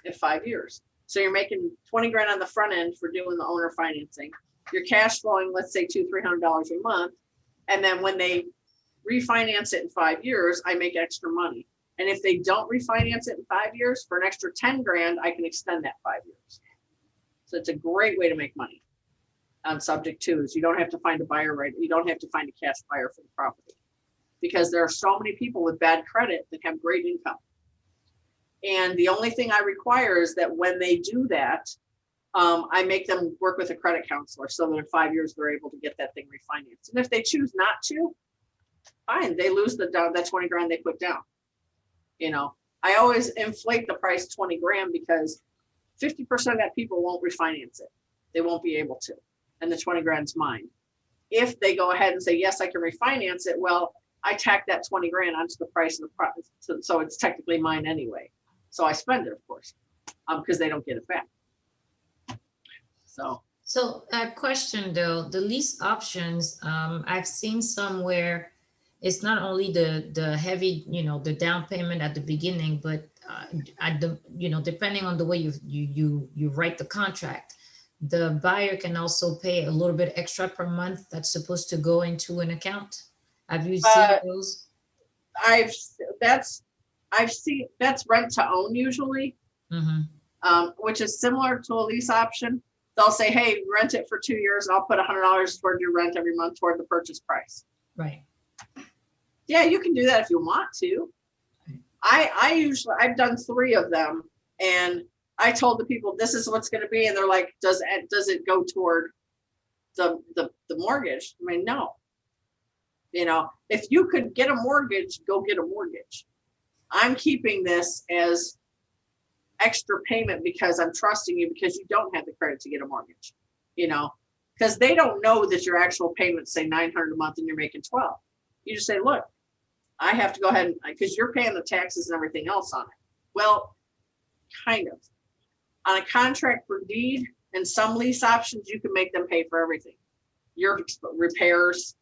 in 5 years. So you're making 20 grand on the front end for doing the owner financing. You're cash flowing, let's say $200-300 a month, and then when they refinance it in 5 years, I make extra money. And if they don't refinance it in 5 years, for an extra 10 grand, I can extend that 5 years. So it's a great way to make money on subject twos. You don't have to find a buyer, right? You don't have to find a cash buyer for the property, because there are so many people with bad credit that have great income. And the only thing I require is that when they do that, I make them work with a credit counselor so that in 5 years they're able to get that thing refinanced. And if they choose not to, fine, they lose that 20 grand they put down. You know, I always inflate the price 20 grand because 50% of that people won't refinance it. They won't be able to. And the 20 grand's mine. If they go ahead and say, yes, I can refinance it, well, I tack that 20 grand onto the price of the product. So it's technically mine anyway. So I spend it, of course, because they don't get it back. So a question though, the lease options, I've seen somewhere it's not only the heavy, the down payment at the beginning, but at the, depending on the way you write the contract, the buyer can also pay a little bit extra per month that's supposed to go into an account. Have you seen those? I've seen that's rent to own usually, which is similar to a lease option. They'll say, hey, rent it for 2 years and I'll put $100 toward your rent every month toward the purchase price. Right. Yeah, you can do that if you want to. I've done 3 of them, and I told the people this is what's going to be, and they're like, does it go toward the mortgage? I mean, no. If you could get a mortgage, go get a mortgage. I'm keeping this as extra payment because I'm trusting you, because you don't have the credit to get a mortgage, because they don't know that your actual payments say $900 a month and you're making 12. You just say, look, I have to go ahead and, because you're paying the taxes and everything else on it. Well, kind of. On a contract for deed and some lease options, you can make them pay for everything. Your repairs,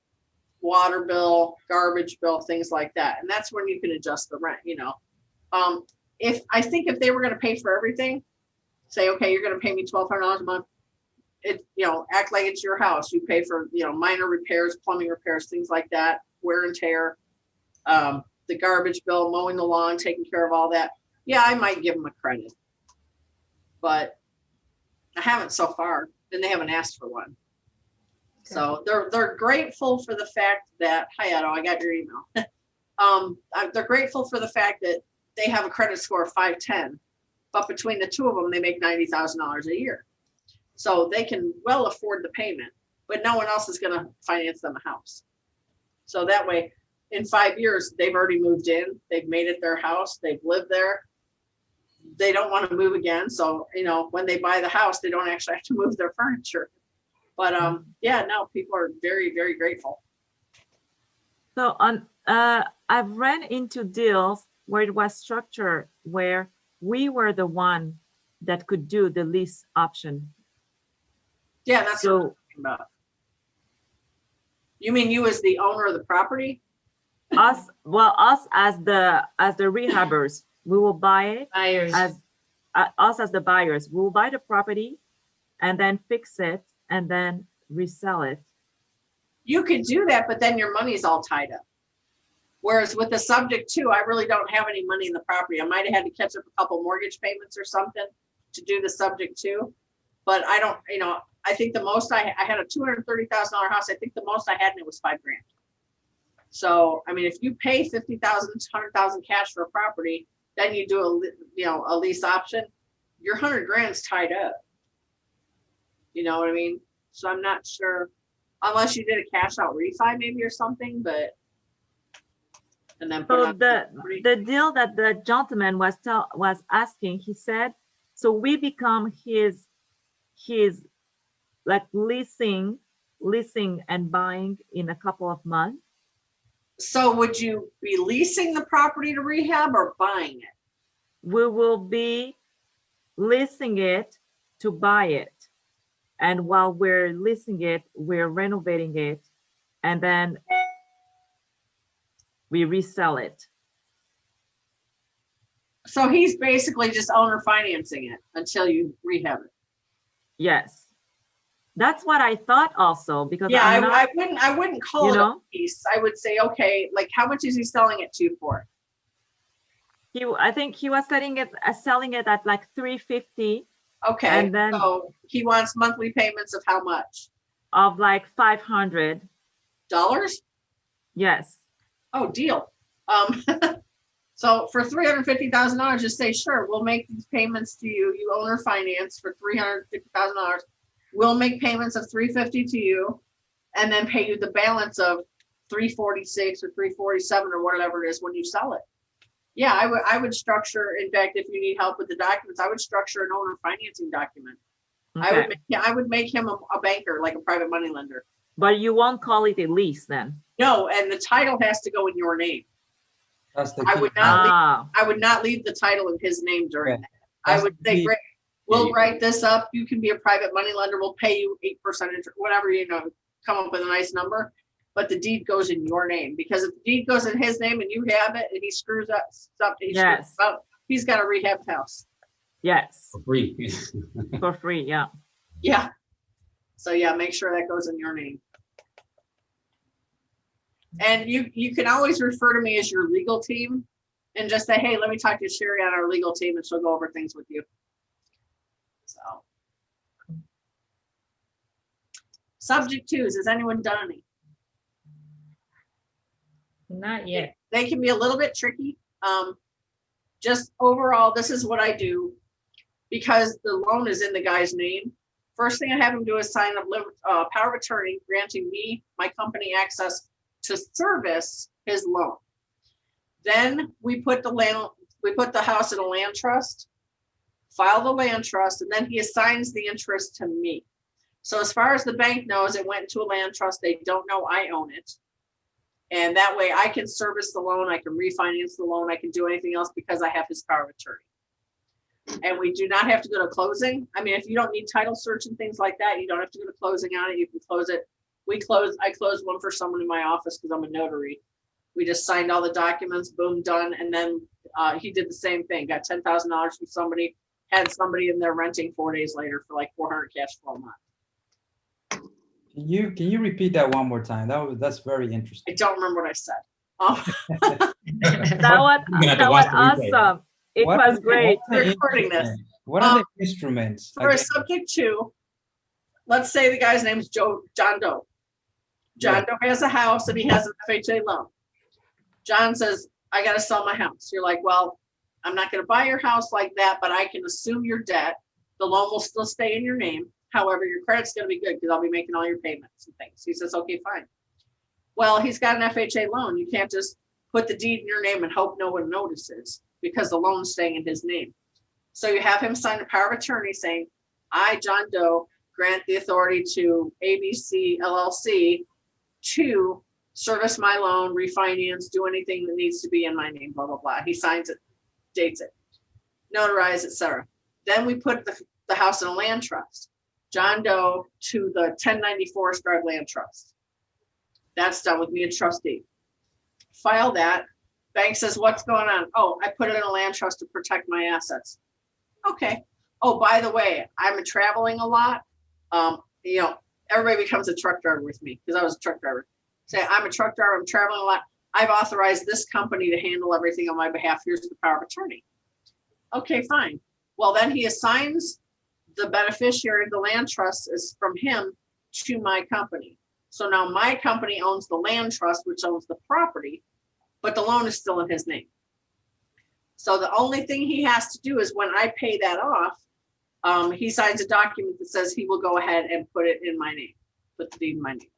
water bill, garbage bill, things like that. And that's when you can adjust the rent, if they were going to pay for everything, say, okay, you're going to pay me $1,200 a month. Act like it's your house. You pay for, minor repairs, plumbing repairs, things like that, wear and tear, the garbage bill, mowing the lawn, taking care of all that. Yeah, I might give them a credit, but I haven't so far, and they haven't asked for one. Okay. So they're grateful for the fact that, hi, Otto, I got your email. They're grateful for the fact that they have a credit score of 510, but between the two of them, they make $90,000 a year. So they can well afford the payment, but no one else is going to finance them a house. So that way, in 5 years, they've already moved in, they've made it their house, they've lived there. They don't want to move again. So, when they buy the house, they don't actually have to move their furniture. But yeah, no, people are very, very grateful. So I've ran into deals where it was structured where we were the one that could do the lease option. Yeah, that's what I'm So talking about. You mean you as the owner of the property? us as the rehabbers, we will buy it Buyers. as us as the buyers. We will buy the property and then fix it and then resell it. You could do that, but then your money's all tied up. Whereas with the subject to, I really don't have any money in the property. I might have had to catch up a couple mortgage payments or something to do the subject to, but I don't, you know, I think the most I had a $230,000 house. I think the most I had in it was $5,000. So, I mean, if you pay 50,000, 100,000 cash for a property, then you do a lease option, your 100 grand's tied up. You know what I mean? So I'm not sure, unless you did a cash out refi maybe or something, but. And then put it So on the property. the deal that the gentleman was asking, he said, so we become his like leasing and buying in a couple of months. So would you be leasing the property to rehab or buying it? We will be leasing it to buy it. And while we're leasing it, we're renovating it. And then we resell it. So he's basically just owner financing it until you rehab it. Yes. That's what I thought also, because Yeah, I'm not, I wouldn't call you it a know, lease. I would say, okay, like how much is he selling it to you for? I think he was selling it at like $350 Okay, And then- so he wants monthly payments of how much? of like $500. Yes. Oh, deal. So for $350,000, just say, sure, we'll make these payments to you. You owner finance for $350,000. We'll make payments of $350 to you, and then pay you the balance of $346 or $347 or whatever it is when you sell it. Yeah, I would structure. In fact, if you need help with the documents, I would structure an owner financing document. Okay. I would make him a banker, like a private money lender. But you won't call it a lease then? No, and the title has to go in your name. That's the I key. would not leave, Ah, I would not leave the title in his name during Yeah. that. I That's would the say, key. great, we'll write this up. You can be a private money lender. We'll pay you 8% interest, whatever, you know, come up with a nice number. But the deed goes in your name, because if the deed goes in his name and you have it and he screws up stuff, Yes. he's got a rehab house. yes, For free. for free, yeah. Yeah. So yeah, make sure that goes in your name. And you can always refer to me as your legal team and just say, hey, let me talk to Sherry on our legal team and she'll go over things with you. So. Subject twos, has anyone done any? Not yet. They can be a little bit tricky. Just overall, this is what I do because the loan is in the guy's name. First thing I have him do is sign a power of attorney granting me, my company, access to service his loan. Then we put the house in a land trust, file the land trust, and then he assigns the interest to me. So as far as the bank knows, it went into a land trust. They don't know I own it. And that way I can service the loan, I can refinance the loan, I can do anything else because I have his power of attorney. And we do not have to go to closing. I mean, if you don't need title search and things like that, you don't have to go to closing on it. You can close it. I closed one for someone in my office because I'm a notary. We just signed all the documents, boom, done. And then he did the same thing, got $10,000 from somebody, had somebody in there renting 4 days later for like 400 cash flow a month. Can you repeat that one more time? That's very I interesting. don't remember what I said. That was You're gonna have to watch the replay. awesome. It What was are the- great. what are the Recording this. instruments? What are the instruments? For a Again, subject to, let's say the guy's name is John Doe. John Doe has a house and he has an FHA loan. John says, I got to sell my house. You're like, well, I'm not going to buy your house like that, but I can assume your debt. The loan will still stay in your name. However, your credit's going to be good because I'll be making all your payments and things. He says, okay, fine. Well, he's got an FHA loan. You can't just put the deed in your name and hope no one notices because the loan's staying in his name. So you have him sign a power of attorney saying, I, John Doe, grant the authority to ABC LLC to service my loan, refinance, do anything that needs to be in my name, blah, blah, blah. He signs it, dates it, notarize, etc. Then we put the house in a land trust. John Doe to the 1090 Forest Drive Land Trust. That's done with me and trustee. File that. Bank says, what's going on? Oh, I put it in a land trust to protect my assets. Okay. Oh, by the way, I'm traveling a lot. Everybody becomes a truck driver with me because I was a truck driver. Say, I'm a truck driver, I'm traveling a lot. I've authorized this company to handle everything on my behalf. Here's the power of attorney. Okay, fine. Well, then he assigns the beneficiary of the land trust is from him to my company. So now my company owns the land trust, which owns the property, but the loan is still in his name. So the only thing he has to do is when I pay that off, he signs a document that says he will go ahead and put it in my name, put the deed in my name.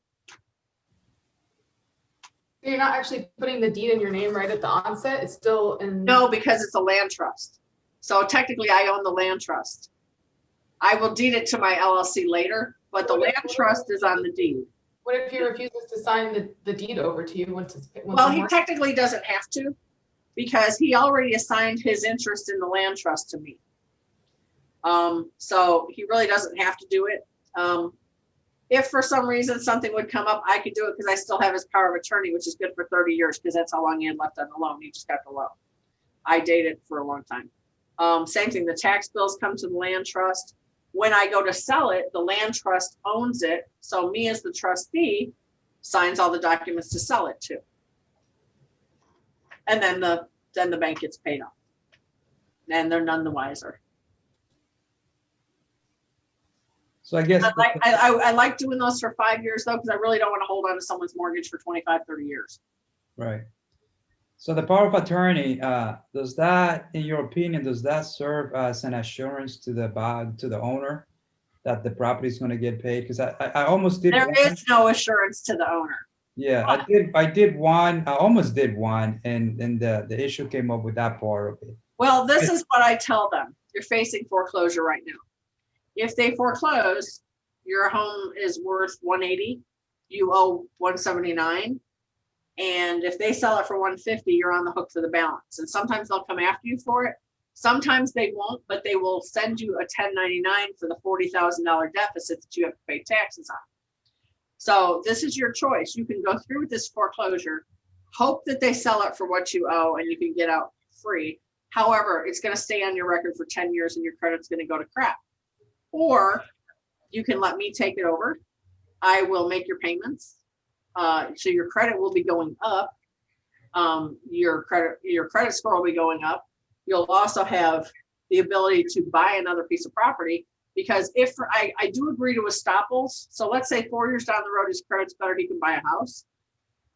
So you're not actually putting the deed in your name right at the onset? It's still in. No, because it's a land trust. So technically I own the land trust. I will deed it to my LLC later, but the land trust is on the deed. What if he refuses to sign the deed over to you once it's well, he technically doesn't have to because he already assigned his interest in the land trust to me. So he really doesn't have to do it. If for some reason something would come up, I could do it because I still have his power of attorney, which is good for 30 years because that's how long he had left on the loan. He just got the loan. I dated for a long time. Same thing, the tax bills come to the land trust. When I go to sell it, the land trust owns it. So me as the trustee signs all the documents to sell it to. And then the bank gets paid off. And they're none the wiser. So I guess I like doing those for 5 years though, because I really don't want to hold on to someone's mortgage for 25, 30 years. right. So the power of attorney, does that, in your opinion, does that serve as an assurance to the owner that the property is going to get paid? Because I almost did. There is no assurance to the owner. Yeah, I did one. I almost did one, and the issue came up with that part of it. Well, this is what I tell them. You're facing foreclosure right now. If they foreclose, your home is worth 180. You owe 179. And if they sell it for 150, you're on the hook for the balance. And sometimes they'll come after you for it. Sometimes they won't, but they will send you a 1099 for the $40,000 deficit that you have to pay taxes on. So this is your choice. You can go through with this foreclosure, hope that they sell it for what you owe and you can get out free. However, it's going to stay on your record for 10 years and your credit's going to go to crap. Or you can let me take it over. I will make your payments. So your credit will be going up. Your credit score will be going up. You'll also have the ability to buy another piece of property because if I do agree to estoppels. So let's say 4 years down the road, his credit's better, he can buy a house.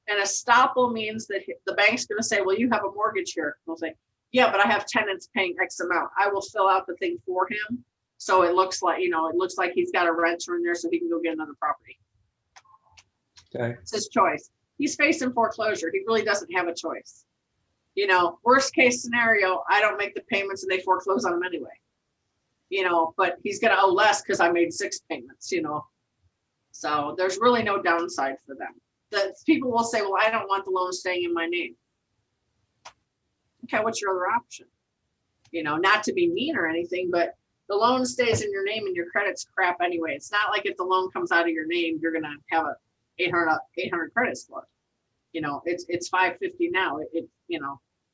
And estoppel means that the bank's going to say, well, you have a mortgage here. We'll say, yeah, but I have tenants paying X amount. I will fill out the thing for him. So it looks like, he's got a renter in there so he can go get another property. Okay. It's his choice. He's facing foreclosure. He really doesn't have a choice. Worst case scenario, I don't make the payments and they foreclose on him anyway. But he's going to owe less because I made 6 payments, So there's really no downside for them. The people will say, well, I don't want the loan staying in my name. Okay, what's your other option? Not to be mean or anything, but the loan stays in your name and your credit's crap anyway. It's not like if the loan comes out of your name, you're going to have a 800 credit score. It's 550 now.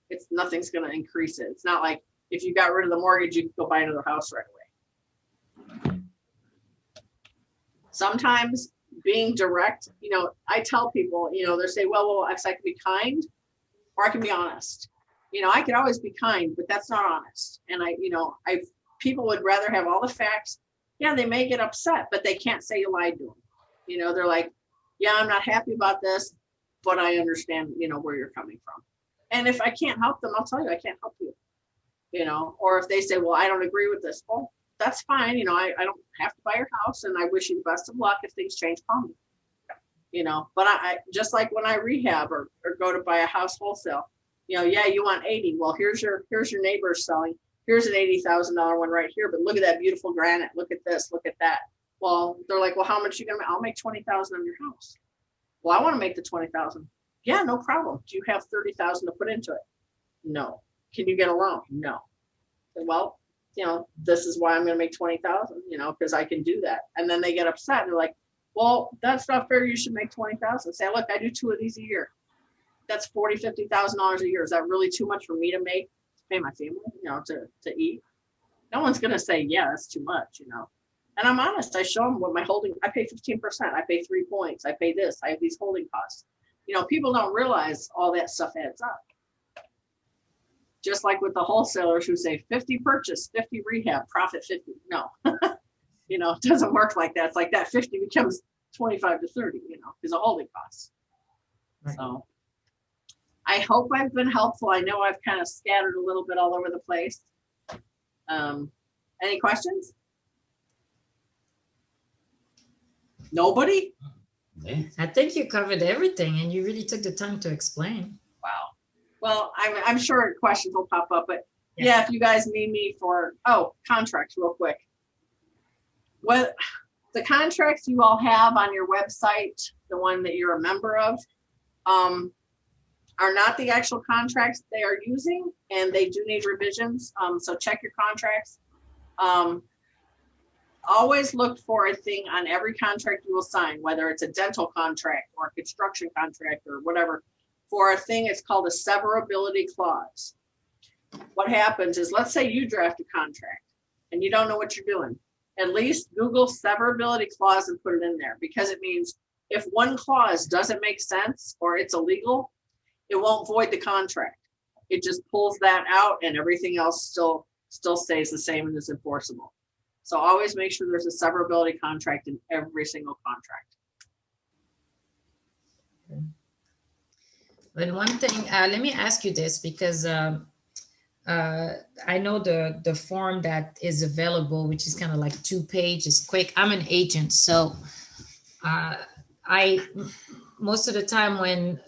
It's nothing's going to increase it. It's not like if you got rid of the mortgage, you could go buy another house right away. Sometimes being direct, I tell people, they say, well, I can be kind or I can be honest. I could always be kind, but that's not honest. And people would rather have all the facts. Yeah, they may get upset, but they can't say you lied to them. They're like, yeah, I'm not happy about this, but I understand, where you're coming from. And if I can't help them, I'll tell you, I can't help you, or if they say, well, I don't agree with this. Well, that's fine. I don't have to buy your house and I wish you the best of luck. If things change, call me, but I just like when I rehab or go to buy a house wholesale, yeah, you want 80. Well, here's your neighbor selling. Here's an $80,000 one right here, but look at that beautiful granite. Look at this, look at that. Well, they're like, well, how much are you going to make? I'll make $20,000 on your house. Well, I want to make the 20,000. Yeah, no problem. Do you have 30,000 to put into it? No. Can you get a loan? No. Well, this is why I'm going to make 20,000, because I can do that. And then they get upset. They're like, well, that's not fair. You should make 20,000. Say, look, I do 2 of these a year. That's $40,000, $50,000 a year. Is that really too much for me to make, to pay my family, to eat? No one's going to say, yeah, that's too much, And I'm honest. I show them what my holding, I pay 15%. I pay 3 points. I pay this. I have these holding costs. People don't realize all that stuff adds up. Just like with the wholesalers who say 50 purchase, 50 rehab, profit 50. No, it doesn't work like that. It's like that 50 becomes 25 to 30, is a holding cost. Right. So I hope I've been helpful. I know I've kind of scattered a little bit all over the place. Any questions? Nobody? I think you covered everything and you really took the time to explain. Wow. Well, I'm sure questions will pop up, but yeah, if you guys need me for, contracts real quick. What the contracts you all have on your website, the one that you're a member of, are not the actual contracts they are using, and they do need revisions. So check your contracts. Always look for a thing on every contract you will sign, whether it's a dental contract or a construction contract or whatever, for a thing it's called a severability clause. What happens is, let's say you draft a contract and you don't know what you're doing. At least Google severability clause and put it in there, because it means if one clause doesn't make sense or it's illegal, it won't void the contract. It just pulls that out and everything else still stays the same and is enforceable. So always make sure there's a severability contract in every single contract. Okay. But one thing, let me ask you this, because I know the form that is available, which is kind of like 2 pages, quick. I'm an agent, so most of the time when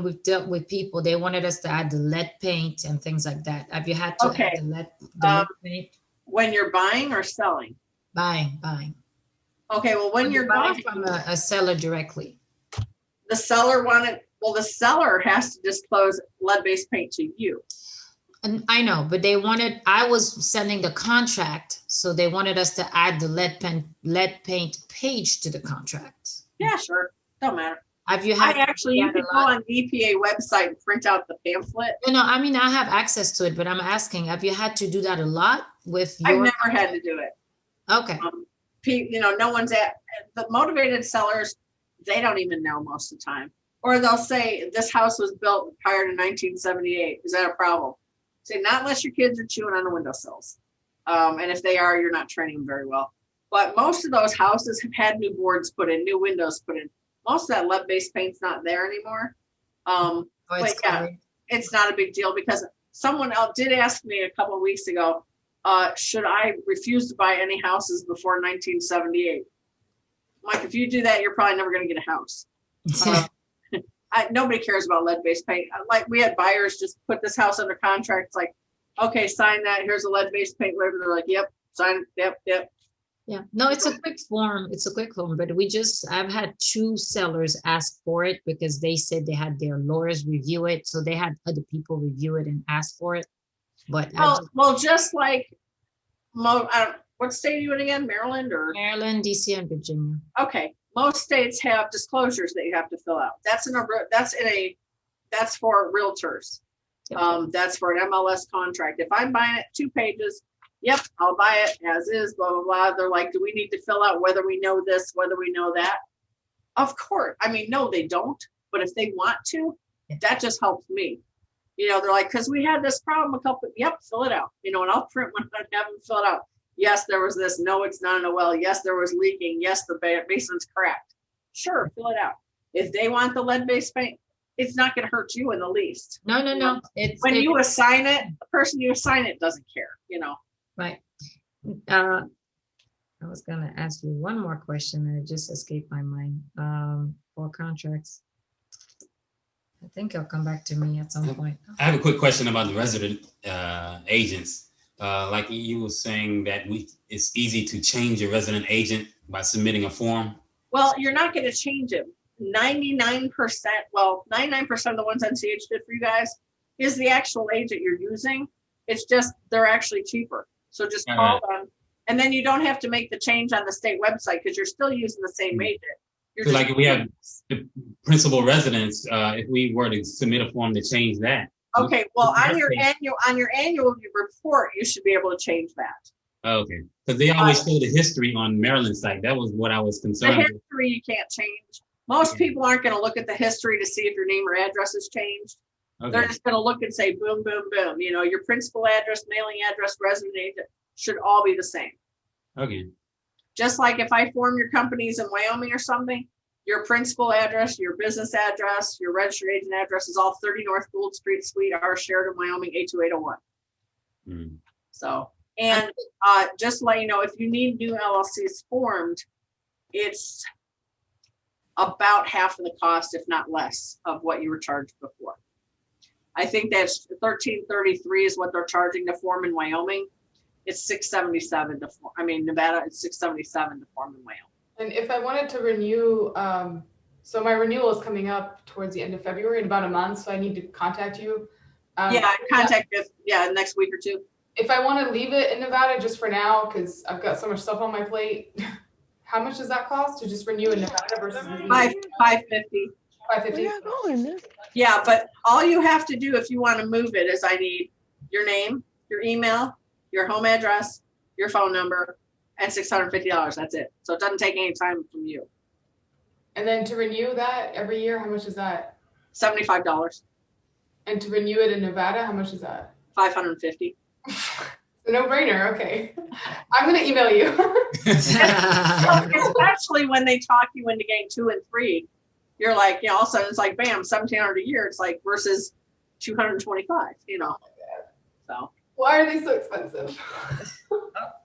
we've dealt with people, they wanted us to add the lead paint and things like that. Have you had to add the lead paint? When you're buying or selling? Buying. Okay, well, when you're buying from a seller directly. The seller the seller has to disclose lead-based paint to you. And I know, but I was sending the contract, so they wanted us to add the lead paint page to the contract. Yeah, sure. Don't matter. Have you had? You can go on the EPA website and print out the pamphlet. No, I mean, I have access to it, but I'm asking, have you had to do that a lot with your? I've never had to do it. Okay. No one's the motivated sellers. They don't even know most of the time, or they'll say this house was built prior to 1978. Is that a problem? Say, not unless your kids are chewing on the windowsills. And if they are, you're not training them very well. But most of those houses have had new boards put in, new windows put in. Most of that lead-based paint's not there anymore. It's not a big deal, because someone else did ask me a couple of weeks ago, should I refuse to buy any houses before 1978? Like, if you do that, you're probably never going to get a house. Nobody cares about lead-based paint. Like, we had buyers just put this house under contract. It's like, okay, sign that. Here's a lead-based paint waiver. They're like, yep, sign it. Yep. Yeah, no, it's a quick form. But I've had 2 sellers ask for it because they said they had their lawyers review it. So they had other people review it and ask for it. But just like, what state are you in again? Maryland or? Maryland, DC, and Virginia. Okay. Most states have disclosures that you have to fill out. That's for realtors. Yep. That's for an MLS contract. If I'm buying it 2 pages, yep, I'll buy it as is, blah, blah, blah. They're like, do we need to fill out whether we know this, whether we know that? Of course. I mean, no, they don't. But if they want to, that just helps me. They're like, because we had this problem fill it out. And I'll print one and have them fill it out. Yes, there was this. No, it's not in a well. Yes, there was leaking. Yes, the basement's cracked. Sure, fill it out. If they want the lead-based paint, it's not going to hurt you in the least. No. You assign it, the person you assign it doesn't care, Right. I was going to ask you one more question and it just escaped my mind. For contracts. I think it'll come back to me at some point. I have a quick question about the resident agents. Like you were saying that it's easy to change a resident agent by submitting a form. Well, you're not going to change him. 99%, well, 99% of the ones NCH did for you guys is the actual agent you're using. It's just, they're actually cheaper. So just call them. And then you don't have to make the change on the state website because you're still using the same agent. So like if we have the principal residence, if we were to submit a form to change that. Okay, well, on your annual report, you should be able to change that. Okay, because they always show the history on Maryland's site. That was what I was The concerned with. history you can't change. Most people aren't going to look at the history to see if your name or address has changed. They're Okay, just going to look and say, boom, boom, boom. You know, your principal address, mailing address, resident agent should all be the same. okay, Just like if I form your companies in Wyoming or something, your principal address, your business address, your registered agent address is all 30 North Gould Street, Suite R, Sheridan, Wyoming, 82801. Mm. So, and just to let you know, if you need new LLCs formed, it's about half of the cost, if not less, of what you were charged before. I think that's $1333 is what they're charging to form in Wyoming. It's $677 to form. I mean, Nevada, it's $677 to form in Wyoming. And if I wanted to renew, so my renewal is coming up towards the end of February in about a month, so I need to contact you. Yeah, contact us. Yeah, next week or two. If I want to leave it in Nevada just for now, because I've got so much stuff on my plate, how much does that cost to just renew in Nevada versus $550. $550? Yeah, but all you have to do if you want to move it is I need your name, your email, your home address, your phone number, and $650. That's it. So it doesn't take any time from you. And then to renew that every year, how much is that? $75. And to renew it in Nevada, how much is that? $550. A no-brainer. Okay, I'm gonna email you. Especially when they talk you into getting 2 and 3, you're like, you know, all of a sudden it's like, bam, $1,700 a year. It's like versus $225. You know. So. Why are they so expensive?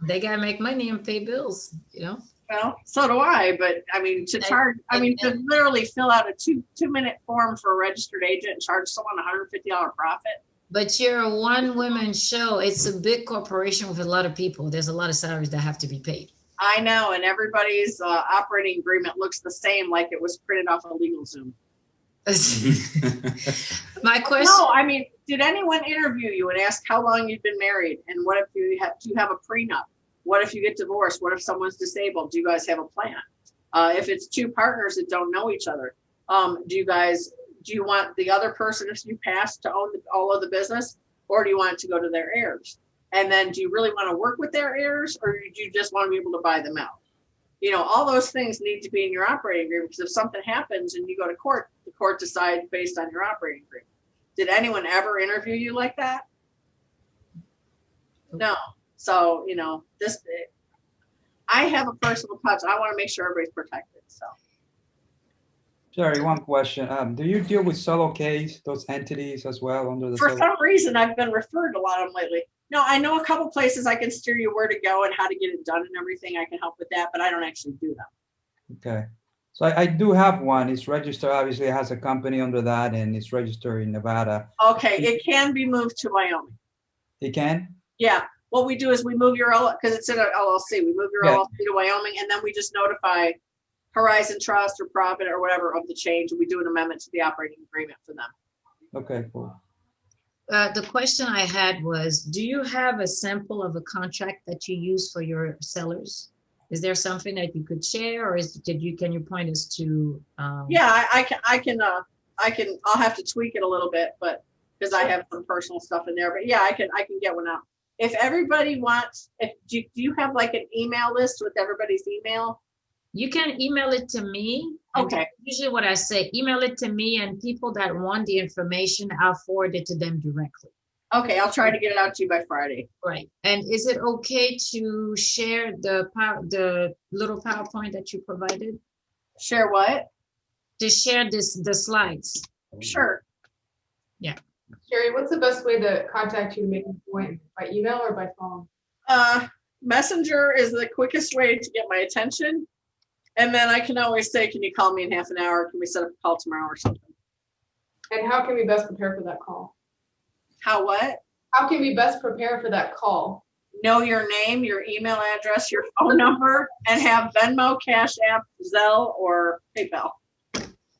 They gotta make money and pay bills, you know? Well, so do I, but I mean, to charge, I mean, to literally fill out a two-minute form for a registered agent and charge someone $150 profit. But you're a one-woman show. It's a big corporation with a lot of people. There's a lot of salaries that have to be paid. I know, and everybody's operating agreement looks the same, like it was printed off of LegalZoom. My question. No, I mean, did anyone interview you and ask how long you've been married? And what if do you have a prenup? What if you get divorced? What if someone's disabled? Do you guys have a plan? If it's two partners that don't know each other, do you want the other person, if you pass, to own all of the business, or do you want it to go to their heirs? And then do you really want to work with their heirs, or do you just want to be able to buy them out? You know, all those things need to be in your operating agreement, because if something happens and you go to court, the court decides based on your operating agreement. Did anyone ever interview you like that? No. So, you know, I have a personal touch. I want to make sure everybody's protected. So. Jerry, one question. Do you deal with solo case, those entities as well under the? For some reason, I've been referred to a lot of them lately. No, I know a couple places I can steer you where to go and how to get it done and everything. I can help with that, but I don't actually do them. Okay. So I do have one. It's registered, obviously it has a company under that, and it's registered in Nevada. Okay, it can be moved to Wyoming. It can? Yeah. What we do is we move your because it's in an LLC. We move your LLC to Wyoming, and then we just notify Horizon Trust or Profit or whatever of the change, and we do an amendment to the operating agreement for them. Okay, cool. The question I had was, do you have a sample of a contract that you use for your sellers? Is there something that you could share, or can you point us to? Yeah, I'll have to tweak it a little bit, but because I have some personal stuff in there, but yeah, I can get one out. If everybody wants, do you have like an email list with everybody's email? You can email it to me. Okay. Usually what I say, email it to me, and people that want the information, I'll forward it to them directly. Okay, I'll try to get it out to you by Friday. Right. And is it okay to share the little PowerPoint that you provided? Share what? To share the slides. Sure. Yeah. Sherry, what's the best way to contact you to make an appointment? By email or by phone? Messenger is the quickest way to get my attention. And then I can always say, can you call me in half an hour? Can we set up a call tomorrow or something? And how can we best prepare for that call? How what? How can we best prepare for that call? Know your name, your email address, your phone number, and have Venmo, Cash App, Zelle, or PayPal.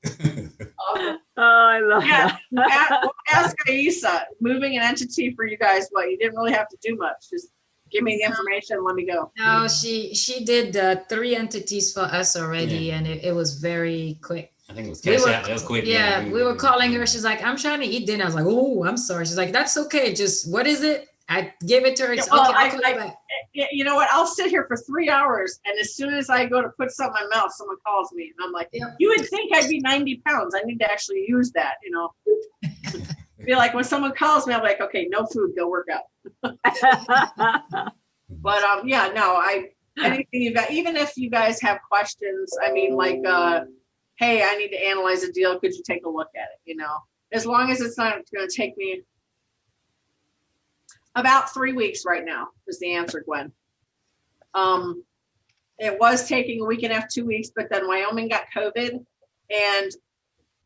Awesome. Oh, I love Yeah, that. ask Aisa, moving an entity for you guys, what, you didn't really have to do much, just give me the information, and let me go. No, she did 3 entities for us already, and it was very quick. I think it was We cash were, out. That was quick. yeah, we were calling her. She's like, I'm trying to eat dinner. I was like, oh, I'm sorry. She's like, that's okay. Just, what is it? I gave it to her. Yeah, It's well, okay, I'll call you back. You know what, I'll sit here for 3 hours, and as soon as I go to put something in my mouth, someone calls me, and I'm like, Yeah. you would think I'd be 90 pounds. I need to actually use that, you know? Be like, when someone calls me, I'm like, okay, no food, go work out. But yeah, no, anything you got, even if you guys have questions, I mean, like, hey, I need to analyze a deal, could you take a look at it, you know? As long as it's not gonna take me about 3 weeks right now is the answer, Gwen. It was taking a week and a half, 2 weeks, but then Wyoming got COVID, and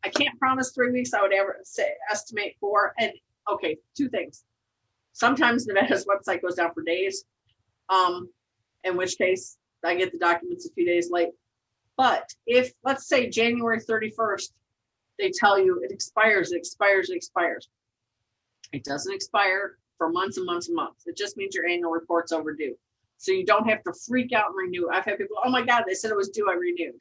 I can't promise 3 weeks. I would ever say estimate 4. And okay, 2 things. Sometimes Nevada's website goes down for days, in which case I get the documents a few days late. But if, let's say, January 31st, they tell you it expires, it expires, it expires. It doesn't expire for months and months and months. It just means your annual report's overdue. So you don't have to freak out and renew. I've had people, oh my God, they said it was due, I renewed.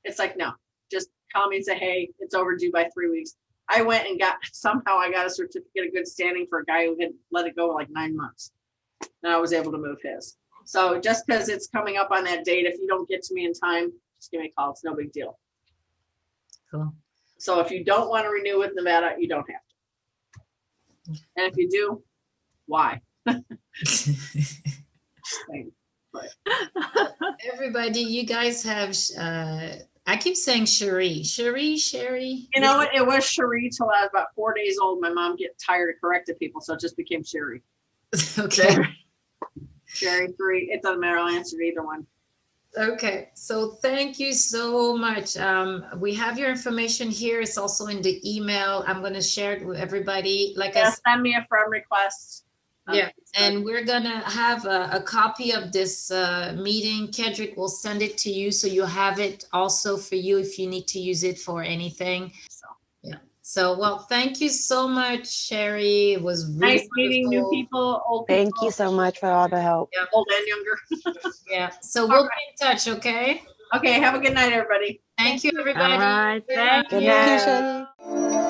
It's like, no, just call me and say, hey, it's overdue by 3 weeks. I went and somehow I got a certificate of good standing for a guy who had let it go like 9 months. And I was able to move his. So just because it's coming up on that date, if you don't get to me in time, just give me a call. It's no big deal. Cool. So if you don't want to renew with Nevada, you don't have to. And if you do, why? Everybody, you guys have, I keep saying Sherry. Sherry. You know what? It was Cherie till I was about 4 days old. My mom get tired of correcting people, so it just became Sherry. Okay. Sherry, 3. It doesn't matter. I'll answer either one. Okay, so thank you so much. We have your information here. It's also in the email. I'm going to share it with everybody. Like I said, send me a friend request. Yeah, and we're gonna have a copy of this meeting. Kedrick will send it to you, so you'll have it also for you if you need to use it for anything. So yeah. So well, thank you so much, Sherry. It was really nice meeting new people, old people. Thank you so much for all the help. Yeah. Old and younger. Yeah. So we'll be in touch, okay? Okay. Have a good night, everybody. Thank you, everybody. All right, thank Good you. night.